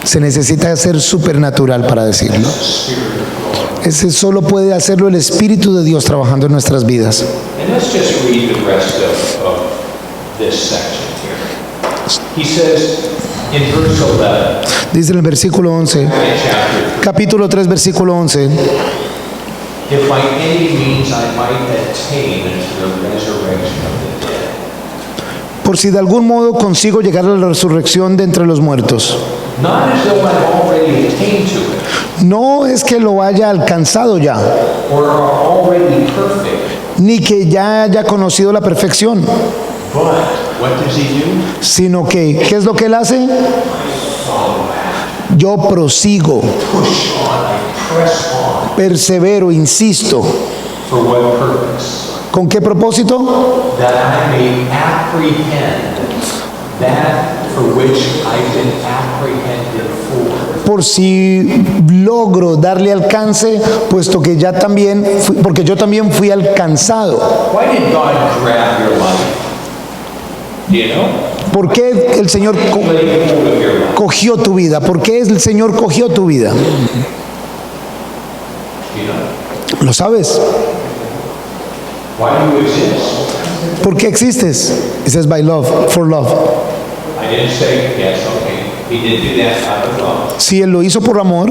Se necesita ser supernatural para decirlo. The Spirit of God. Ese solo puede hacerlo el Espíritu de Dios trabajando en nuestras vidas. And let's just read the rest of this section here. He says in verse 11, Dice en el versículo 11, in chapter 3, capítulo 3, versículo 11, if by any means I might attain unto the resurrection of the dead. por si de algún modo consigo llegar a la resurrección de entre los muertos. Not as though I've already attained to it, No es que lo haya alcanzado ya, or are already perfect, ni que ya haya conocido la perfección, but what does he do? sino que, ¿qué es lo que él hace? Yo prosigo, Push on, I press on. persevero, insisto. For what purpose? ¿Con qué propósito? That I may apprehend that for which I've been apprehended for. Por si logro darle alcance, puesto que ya también, porque yo también fui alcanzado. Why did God grab your life? Do you know? ¿Por qué el Señor Lay hold of your life. cogió tu vida? ¿Por qué el Señor cogió tu vida? Do you know? ¿Lo sabes? Why do you exist? ¿Por qué existes? It says by love, for love. I didn't say, yes, okay. He did do that out of love. Si Él lo hizo por amor,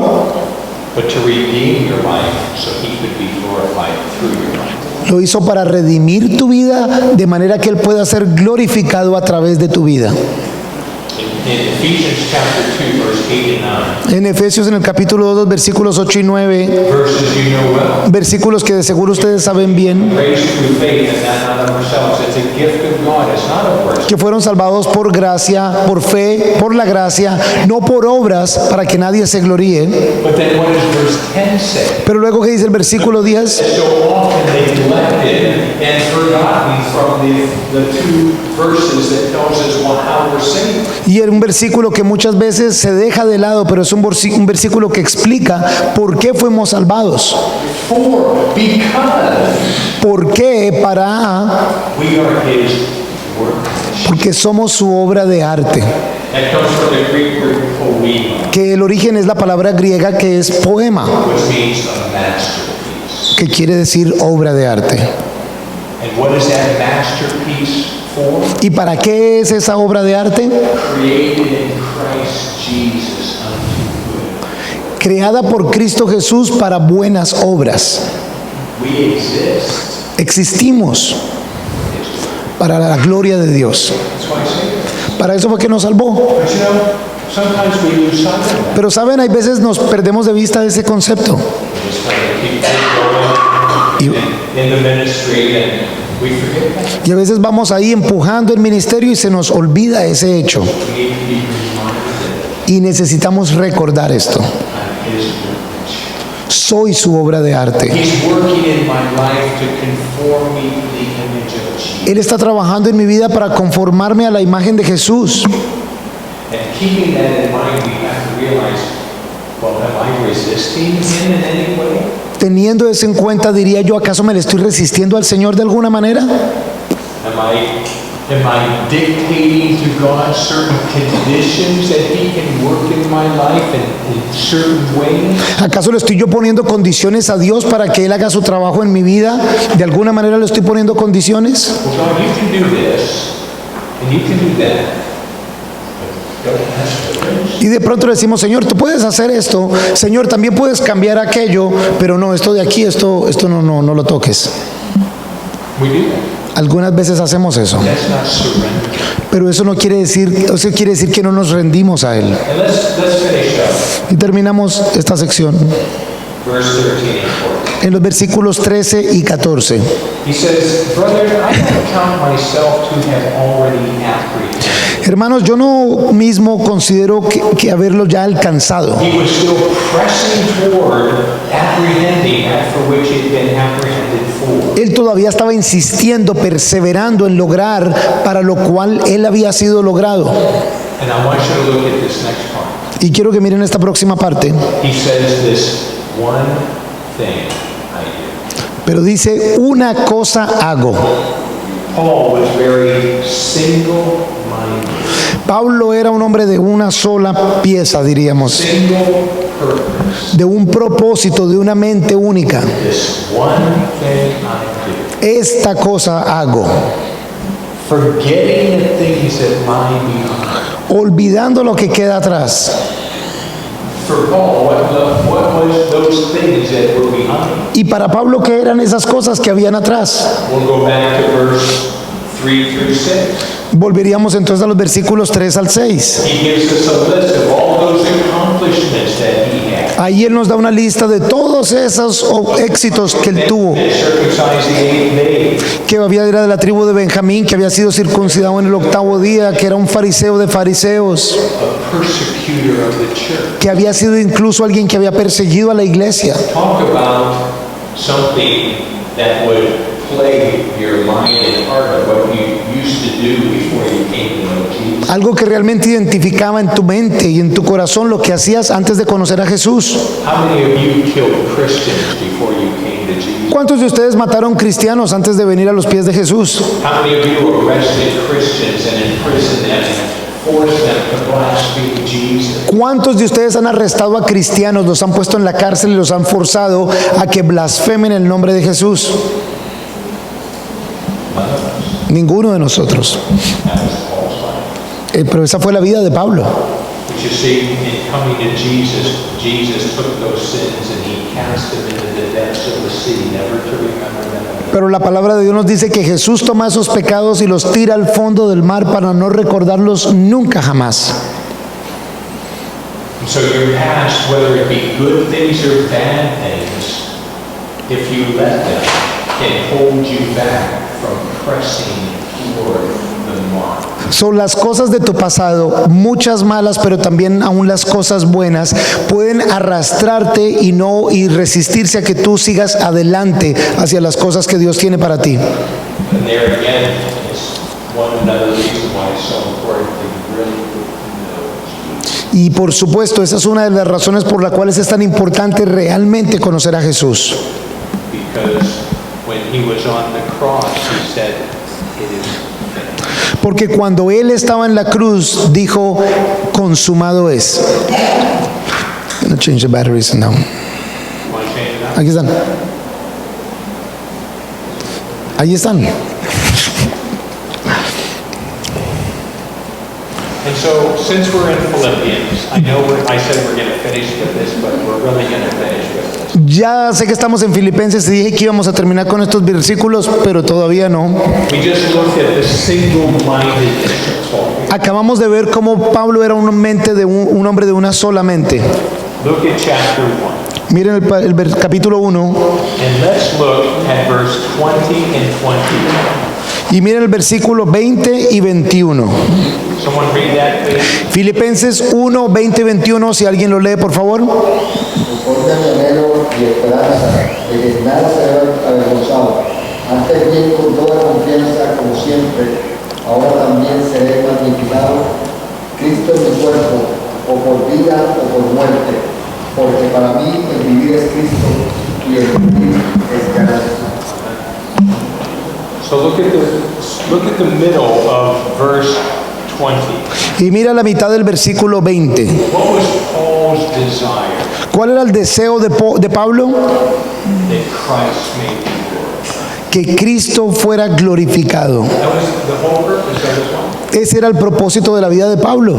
But to redeem your life so he could be glorified through your life. lo hizo para redimir tu vida de manera que Él pueda ser glorificado a través de tu vida. In Ephesians chapter 2, verse 8 and 9, En Efesios en el capítulo 2, versículos 8 y 9, verses you know well. versículos que de seguro ustedes saben bien, Grace through faith and that not of ourselves. It's a gift of God. It's not of works. que fueron salvados por gracia, por fe, por la gracia, no por obras para que nadie se gloríe. But then what does verse 10 say? Pero luego que dice el versículo 10, So often neglected and forgotten from the two verses that tells us how we're saved. y en un versículo que muchas veces se deja de lado, pero es un versículo que explica por qué fuimos salvados. Because ¿Por qué? Para, we are his workmanship. porque somos su obra de arte. That comes from the Greek word poema, Que el origen es la palabra griega que es poema, which means a masterpiece. que quiere decir obra de arte. And what is that masterpiece for? ¿Y para qué es esa obra de arte? Created in Christ Jesus unto good. Creada por Cristo Jesús para buenas obras. We exist. Existimos para la gloria de Dios. That's why I say that. Para eso fue que nos salvó. But you know, sometimes we lose sight of that. Pero saben, hay veces nos perdemos de vista de ese concepto. We just kind of keep going in the ministry and we forget that. Y a veces vamos ahí empujando el ministerio y se nos olvida ese hecho. We need to be reminded Y necesitamos recordar esto. of his workmanship. Soy su obra de arte. He's working in my life to conform me to the image of Jesus. Él está trabajando en mi vida para conformarme a la imagen de Jesús. And keeping that in mind, we have to realize, well, am I resisting him in any way? Teniendo eso en cuenta, diría yo, ¿acaso me le estoy resistiendo al Señor de alguna manera? Am I dictating to God certain conditions that he can work in my life in certain ways? ¿Acaso le estoy yo poniendo condiciones a Dios para que Él haga su trabajo en mi vida? ¿De alguna manera le estoy poniendo condiciones? Well, God, you can do this, and you can do that. But don't mess with this. Y de pronto le decimos, Señor, tú puedes hacer esto, Señor, también puedes cambiar aquello, pero no, esto de aquí, esto no lo toques. We do that. Algunas veces hacemos eso, That's not surrender. pero eso no quiere decir, eso quiere decir que no nos rendimos a Él. And let's finish up. Y terminamos esta sección Verse 13 and 14. en los versículos 13 y 14. He says, Brethren, I don't count myself to have already apprehended. Hermanos, yo no mismo considero que haberlo ya alcanzado. He was still pressing toward apprehending that for which he had been apprehended for. Él todavía estaba insistiendo, perseverando en lograr para lo cual él había sido logrado. And I want you to look at this next part. Y quiero que miren esta próxima parte. He says this one thing I do. Pero dice, una cosa hago. Paul was very single-minded. Pablo era un hombre de una sola pieza, diríamos, Single purpose. de un propósito, de una mente única. This one thing I do. Esta cosa hago, Forgetting the things that lie behind. olvidando lo que queda atrás. For Paul, what was those things that were behind? Y para Pablo, ¿qué eran esas cosas que habían atrás? We'll go back to verse 3 through 6. Volveríamos entonces a los versículos 3 al 6. He gives us a list of all those accomplishments that he had. Ahí él nos da una lista de todos esos éxitos que él tuvo. That circumcised the 8th day. Que era de la tribu de Benjamín, que había sido circuncidado en el 8º día, que era un fariseo de fariseos, A persecutor of the church. que había sido incluso alguien que había perseguido a la iglesia. Talk about something that would plague your mind and heart of what you used to do before you came to know Jesus. Algo que realmente identificaba en tu mente y en tu corazón lo que hacías antes de conocer a Jesús. How many of you killed Christians before you came to Jesus? ¿Cuántos de ustedes mataron cristianos antes de venir a los pies de Jesús? How many of you arrested Christians and imprisoned them and forced them to blaspheme Jesus? ¿Cuántos de ustedes han arrestado a cristianos, los han puesto en la cárcel y los han forzado a que blasfemen el nombre de Jesús? None of us. Ninguno de nosotros. That was Paul's life. Pero esa fue la vida de Pablo. But you see, in coming to Jesus, Jesus took those sins and he cast them into the depths of the sea, never to remember them again. Pero la palabra de Dios nos dice que Jesús toma esos pecados y los tira al fondo del mar para no recordarlos nunca jamás. And so your past, whether it be good things or bad things, if you let them, can hold you back from pressing toward the mark. Son las cosas de tu pasado, muchas malas, pero también aún las cosas buenas, pueden arrastrarte y resistirse a que tú sigas adelante hacia las cosas que Dios tiene para ti. And there again is another reason why it's so important to really know Jesus. Y por supuesto, esa es una de las razones por las cuales es tan importante realmente conocer a Jesús. Because when he was on the cross, he said, it is finished. Porque cuando Él estaba en la cruz, dijo, consumado es. I'm gonna change the batteries now. Want to change that? Aquí están. Ahí están. And so, since we're in Philippians, I know I said we're going to finish with this, but we're really going to finish with this. Ya sé que estamos en Filipenses y dije que íbamos a terminar con estos versículos, pero todavía no. We just looked at the single-mindedness of Paul. Acabamos de ver cómo Pablo era un hombre de una sola mente. Look at chapter 1. Miren capítulo 1 And let's look at verse 20 and 21. Y miren el versículo 20 y 21. Someone read that, please. Filipenses 1, 20 y 21, si alguien lo lee, por favor. Conforme a mi anhelo y esperanza de que nada será avergonzado, antes bien con toda confianza, como siempre, ahora también seré magnificado, Cristo en mi cuerpo, o por vida o por muerte, porque para mí el vivir es Cristo y el vivir es ganancia. So look at the middle of verse 20. Y mira la mitad del versículo 20. What was Paul's desire? ¿Cuál era el deseo de Pablo? That Christ may be glorified. Que Cristo fuera glorificado. That was the whole purpose of his life. Ese era el propósito de la vida de Pablo.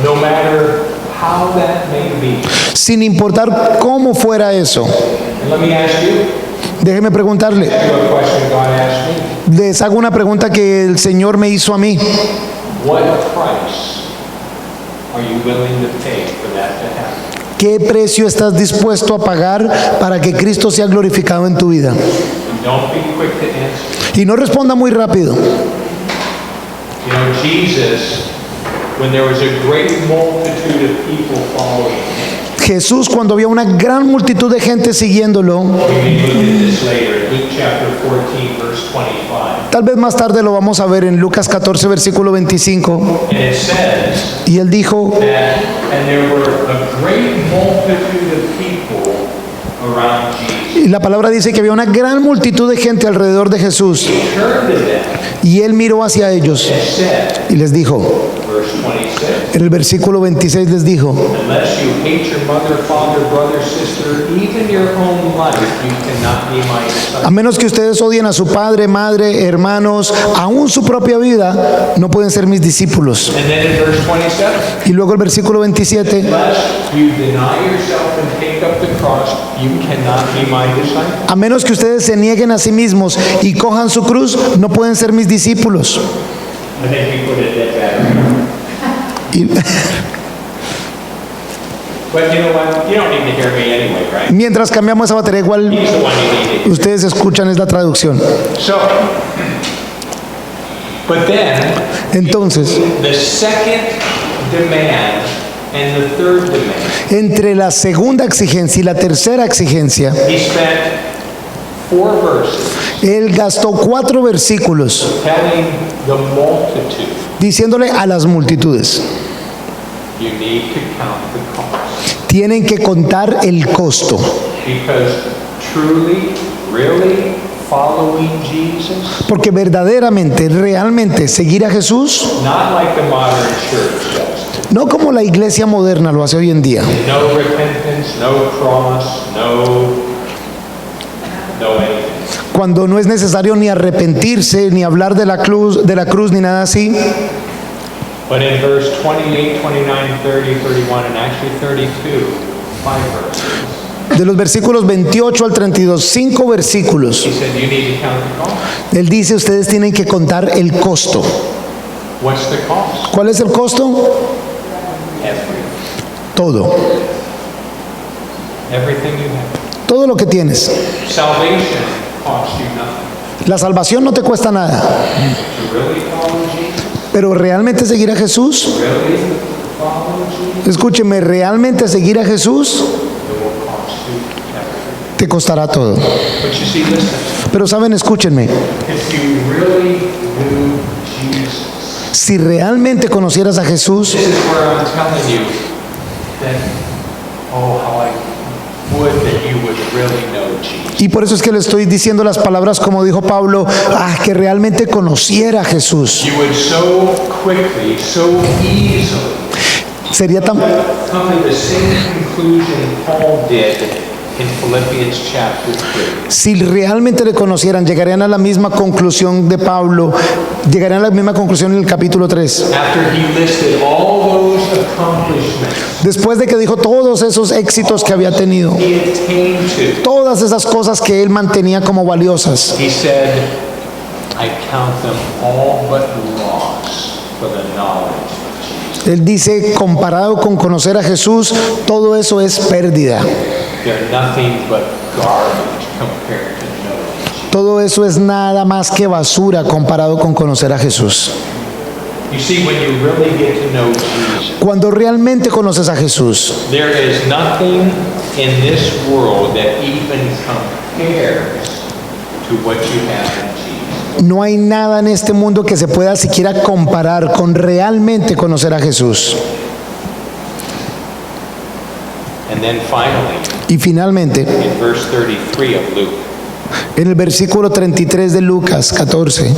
No matter how that may be. Sin importar cómo fuera eso. And let me ask you, Déjeme preguntarle. a question God asked me. Les hago una pregunta que el Señor me hizo a mí. What price are you willing to pay for that to happen? ¿Qué precio estás dispuesto a pagar para que Cristo sea glorificado en tu vida? And don't be quick to answer. Y no responda muy rápido. You know, Jesus, when there was a great multitude of people following him, Jesús, cuando había una gran multitud de gente siguiéndolo, we may look at this later, Luke chapter 14, verse 25. tal vez más tarde lo vamos a ver en Lucas 14, versículo 25, And it says y él dijo, that, and there were a great multitude of people around Jesus. y la palabra dice que había una gran multitud de gente alrededor de Jesús, He turned to them y él miró hacia ellos and said, y les dijo, verse 26, en el versículo 26 les dijo, unless you hate your mother, father, brother, sister, even your own life, you cannot be my a disciple. menos que ustedes odien a su padre, madre, hermanos, aún su propia vida, no pueden ser mis discípulos. And then in verse 27, Y luego el versículo 27, unless you deny yourself and take up the cross, you cannot be my disciple. a menos que ustedes se nieguen a sí mismos y cojan su cruz, no pueden ser mis discípulos. I think we put it that better. Y But you know what? You don't need to hear me anyway, right? mientras cambiamos esa batería, igual He's the one you need. ustedes escuchan, es la traducción. So, but then, Entonces, the second demand and the third demand, entre la segunda exigencia y la tercera exigencia, he spent 4 verses él gastó 4 versículos telling the multitude, diciéndole a las multitudes, you need to count the cost. tienen que contar el costo, Because truly, really following Jesus, porque verdaderamente, realmente seguir a Jesús, not like the modern church does. no como la iglesia moderna lo hace hoy en día, No repentance, no cross, no anything. cuando no es necesario ni arrepentirse, ni hablar de la cruz, ni nada así. But in verse 28, 29, 30, 31, and actually 32, 5 verses, De los versículos 28 al 32, 5 versículos, he said you need to count the cost. él dice, ustedes tienen que contar el costo. What's the cost? ¿Cuál es el costo? Everything. Todo, Everything you have. todo lo que tienes. Salvation costs you nothing. La salvación no te cuesta nada, To really follow Jesus, pero realmente seguir a Jesús, really follow Jesus, escúcheme, realmente seguir a Jesús it will cost you everything. te costará todo. But you see, listen, Pero saben, escúchenme, if you really knew Jesus, si realmente conocieras a Jesús, this is where I'm telling you that, oh, how I would that you would really know Jesus. y por eso es que le estoy diciendo las palabras como dijo Pablo, que realmente conociera a Jesús. You would so quickly, so easily Sería tan, come to the same conclusion Paul did in Philippians chapter 3. si realmente le conocieran, llegarían a la misma conclusión de Pablo, llegarían a la misma conclusión en el capítulo 3. After he listed all those accomplishments Después de que dijo todos esos éxitos que había tenido, he attained to, todas esas cosas que él mantenía como valiosas, he said, I count them all but loss for the knowledge of Jesus. él dice, comparado con conocer a Jesús, todo eso es pérdida. They're nothing but garbage compared to knowing Jesus. todo eso es nada más que basura comparado con conocer a Jesús. You see, when you really get to know Jesus, Cuando realmente conoces a Jesús, there is nothing in this world that even compares to what you have in Jesus. no hay nada en este mundo que se pueda siquiera comparar con realmente conocer a Jesús. And then finally, Y finalmente, in verse 33 of Luke, en el versículo 33 de Lucas 14,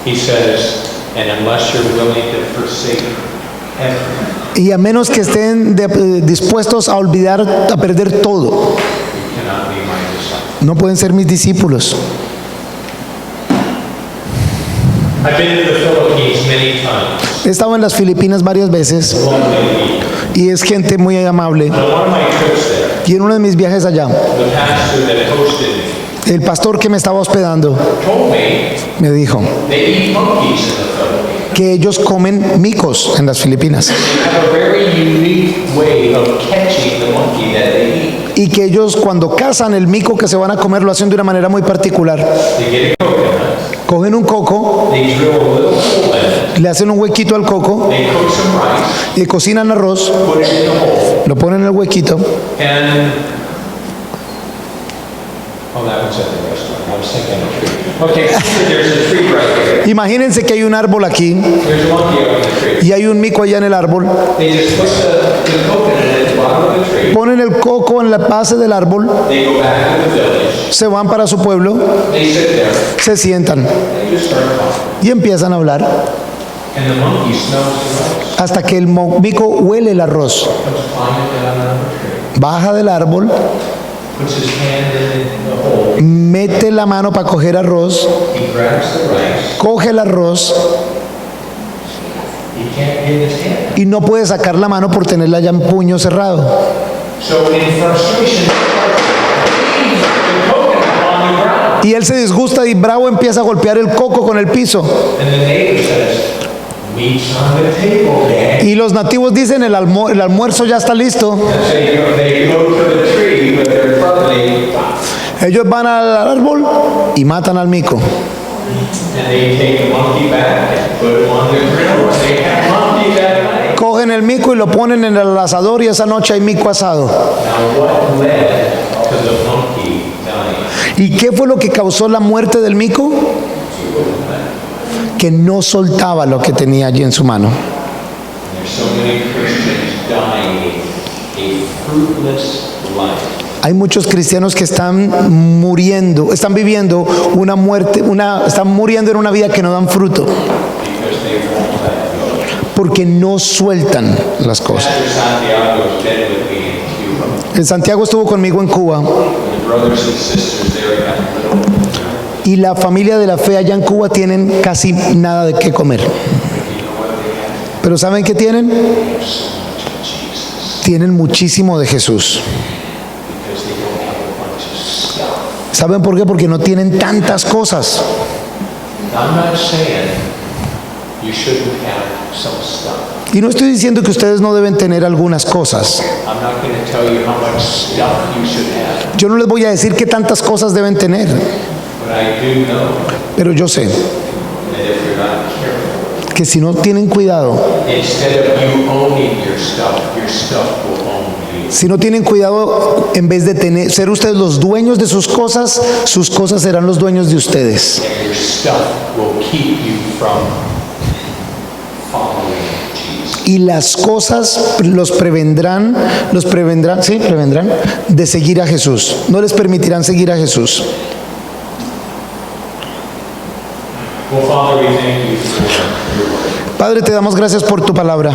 he says, and unless you're willing to forsake everything, y a menos que estén dispuestos a olvidar, a perder todo, you cannot be my disciple. no pueden ser mis discípulos. I've been to the Philippines many times. He estado en las Filipinas varias veces Lovely people. y es gente muy amable. On one of my trips there, Y en uno de mis viajes allá, the pastor that hosted me el pastor que me estaba hospedando told me me dijo they eat monkeys in the Philippines. que ellos comen micos en las Filipinas They have a very unique way of catching the monkey that they eat. y que ellos cuando cazan el mico que se van a comer lo hacen de una manera muy particular. They get a coconut, Cogen un coco, they drill a little hole in it, le hacen un huequito al coco they cook some rice, y cocinan arroz, put it in the hole, lo ponen en el huequito and oh, that was at the restaurant. I was thinking of a tree. Okay, so there's a tree right there. Imagínense que hay un árbol aquí There's a monkey up in the tree. y hay un mico allá en el árbol. They just put the coconut at the bottom of the tree. Ponen el coco en la base del árbol, They go back to the village. se van para su pueblo, They sit there. se sientan They just start talking. y empiezan a hablar And the monkey smells the rice. hasta que el mico huele el arroz. Comes climbing down out of the tree. Baja del árbol, Puts his hand in the hole. mete la mano para coger arroz, He grabs the rice. coge el arroz He can't get his hand. y no puede sacar la mano por tenerla ya en puño cerrado. So in frustration, he starts beating the coconut on the ground. Y él se disgusta y bravo empieza a golpear el coco con el piso. And the neighbor says, "Meat's on the table, Dad." Y los nativos dicen, el almuerzo ya está listo. And so they go to the tree with their brother. Ellos van al árbol y matan al mico. And they take the monkey back and put him on the grill. And they have monkey that night. Cogen el mico y lo ponen en el asador y esa noche hay mico asado. Now what led to the monkey dying? ¿Y qué fue lo que causó la muerte del mico? Que no soltaba lo que tenía allí en su mano. There's so many Christians dying a fruitless life. Hay muchos cristianos que están muriendo, están viviendo una muerte, están muriendo en una vida que no dan fruto, Because they won't let go. porque no sueltan las cosas. Pastor Santiago's been with me in Cuba. El Santiago estuvo conmigo en Cuba The brothers and sisters there have little. y la familia de la fe allá en Cuba tienen casi nada de qué comer. Pero ¿saben qué tienen? So much of Jesus. Tienen muchísimo de Jesús. Because they don't have a bunch of stuff. ¿Saben por qué? Porque no tienen tantas cosas. I'm not saying you shouldn't have some stuff. Y no estoy diciendo que ustedes no deben tener algunas cosas. I'm not going to tell you how much stuff you should have. Yo no les voy a decir qué tantas cosas deben tener, But I do know pero yo sé that if you're not careful, que si no tienen cuidado, instead of you owning your stuff will own you. si no tienen cuidado, en vez de ser ustedes los dueños de sus cosas serán los dueños de ustedes. And your stuff will keep you from following Jesus. Y las cosas los prevendrán de seguir a Jesús. No les permitirán seguir a Jesús. Well, Father, we thank you for your word. Padre, te damos gracias por tu palabra.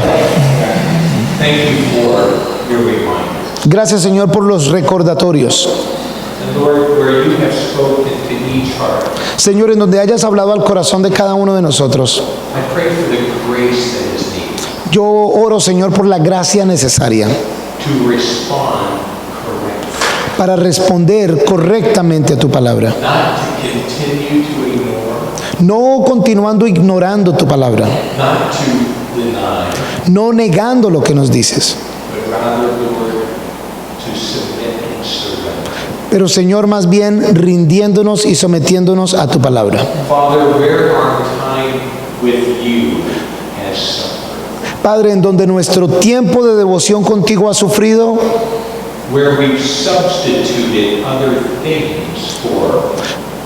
Thank you for your reminders. Gracias, Señor, por los recordatorios. And Lord, where you have spoken to each heart, Señor, en donde hayas hablado al corazón de cada uno de nosotros. I pray for the grace that is needed Yo oro, Señor, por la gracia necesaria to respond correctly, para responder correctamente a tu palabra. not to continue to ignore, No continuando ignorando tu palabra, not to deny, no negando lo que nos dices, but rather, Lord, to submit and surrender. pero Señor, más bien rindiéndonos y sometiéndonos a tu palabra. Father, where our time with you has suffered, Padre, en donde nuestro tiempo de devoción contigo ha sufrido, where we've substituted other things for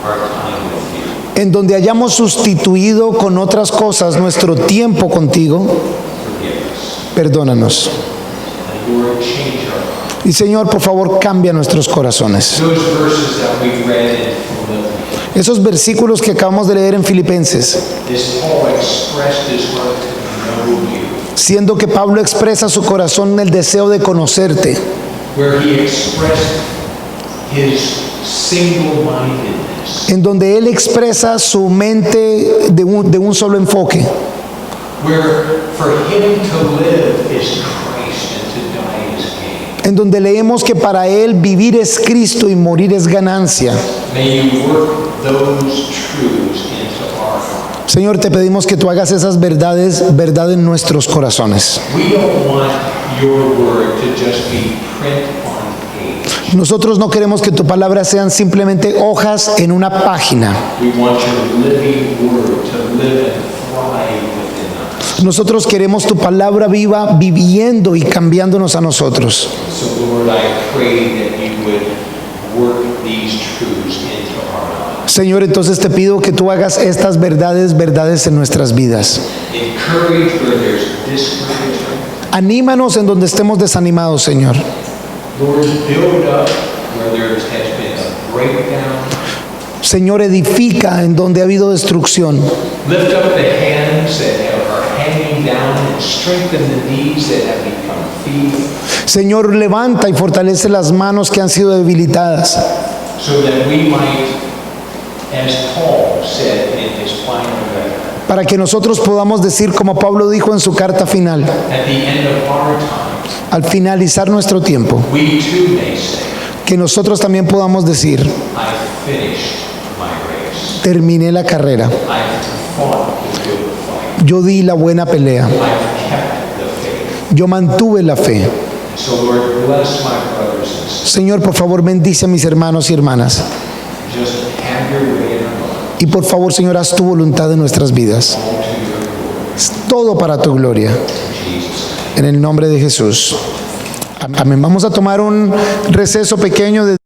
our time with you, en donde hayamos sustituido con otras cosas nuestro tiempo contigo, forgive us. perdónanos. And Lord, change our lives. Y Señor, por favor, cambia nuestros corazones. Those verses that we read in Philippians, Esos versículos que acabamos de leer en Filipenses, this Paul expressed his heart to know you, siendo que Pablo expresa su corazón en el deseo de conocerte, where he expressed his single-mindedness, en donde él expresa su mente de un solo enfoque, where for him to live is Christ and to die is gain. en donde leemos que para él vivir es Cristo y morir es ganancia. May you work those truths into our hearts. Señor, te pedimos que tú hagas esas verdades, verdad en nuestros corazones. We don't want your word to just be print on page. Nosotros no queremos que tu palabra sean simplemente hojas en una página. We want your living word to live and thrive within us. Nosotros queremos tu palabra viva, viviendo y cambiándonos a nosotros. So Lord, I pray that you would work these truths into our lives. Señor, entonces te pido que tú hagas estas verdades, verdades en nuestras vidas. Encourage where there's discouragement. Anímanos en donde estemos desanimados, Señor. Lord, build up where there has been a breakdown. Señor, edifica en donde ha habido destrucción. Lift up the hands that are hanging down and strengthen the knees that have become feeble, Señor, levanta y fortalece las manos que han sido debilitadas, so that we might, as Paul said in his final letter, para que nosotros podamos decir, como Pablo dijo en su carta final, at the end of our time, al finalizar nuestro tiempo, we too may say, que nosotros también podamos decir, I finished my race. terminé la carrera, I've fought the good fight. yo di la buena pelea, I've kept the faith. yo mantuve la fe. So Lord, bless my brothers and sisters. Señor, por favor, bendice a mis hermanos y hermanas. Just have your way in our lives. Y por favor, Señor, haz tu voluntad en nuestras vidas. All to your glory. Es todo para tu gloria. In Jesus' name. En el nombre de Jesús. Amén. Vamos a tomar un receso pequeño de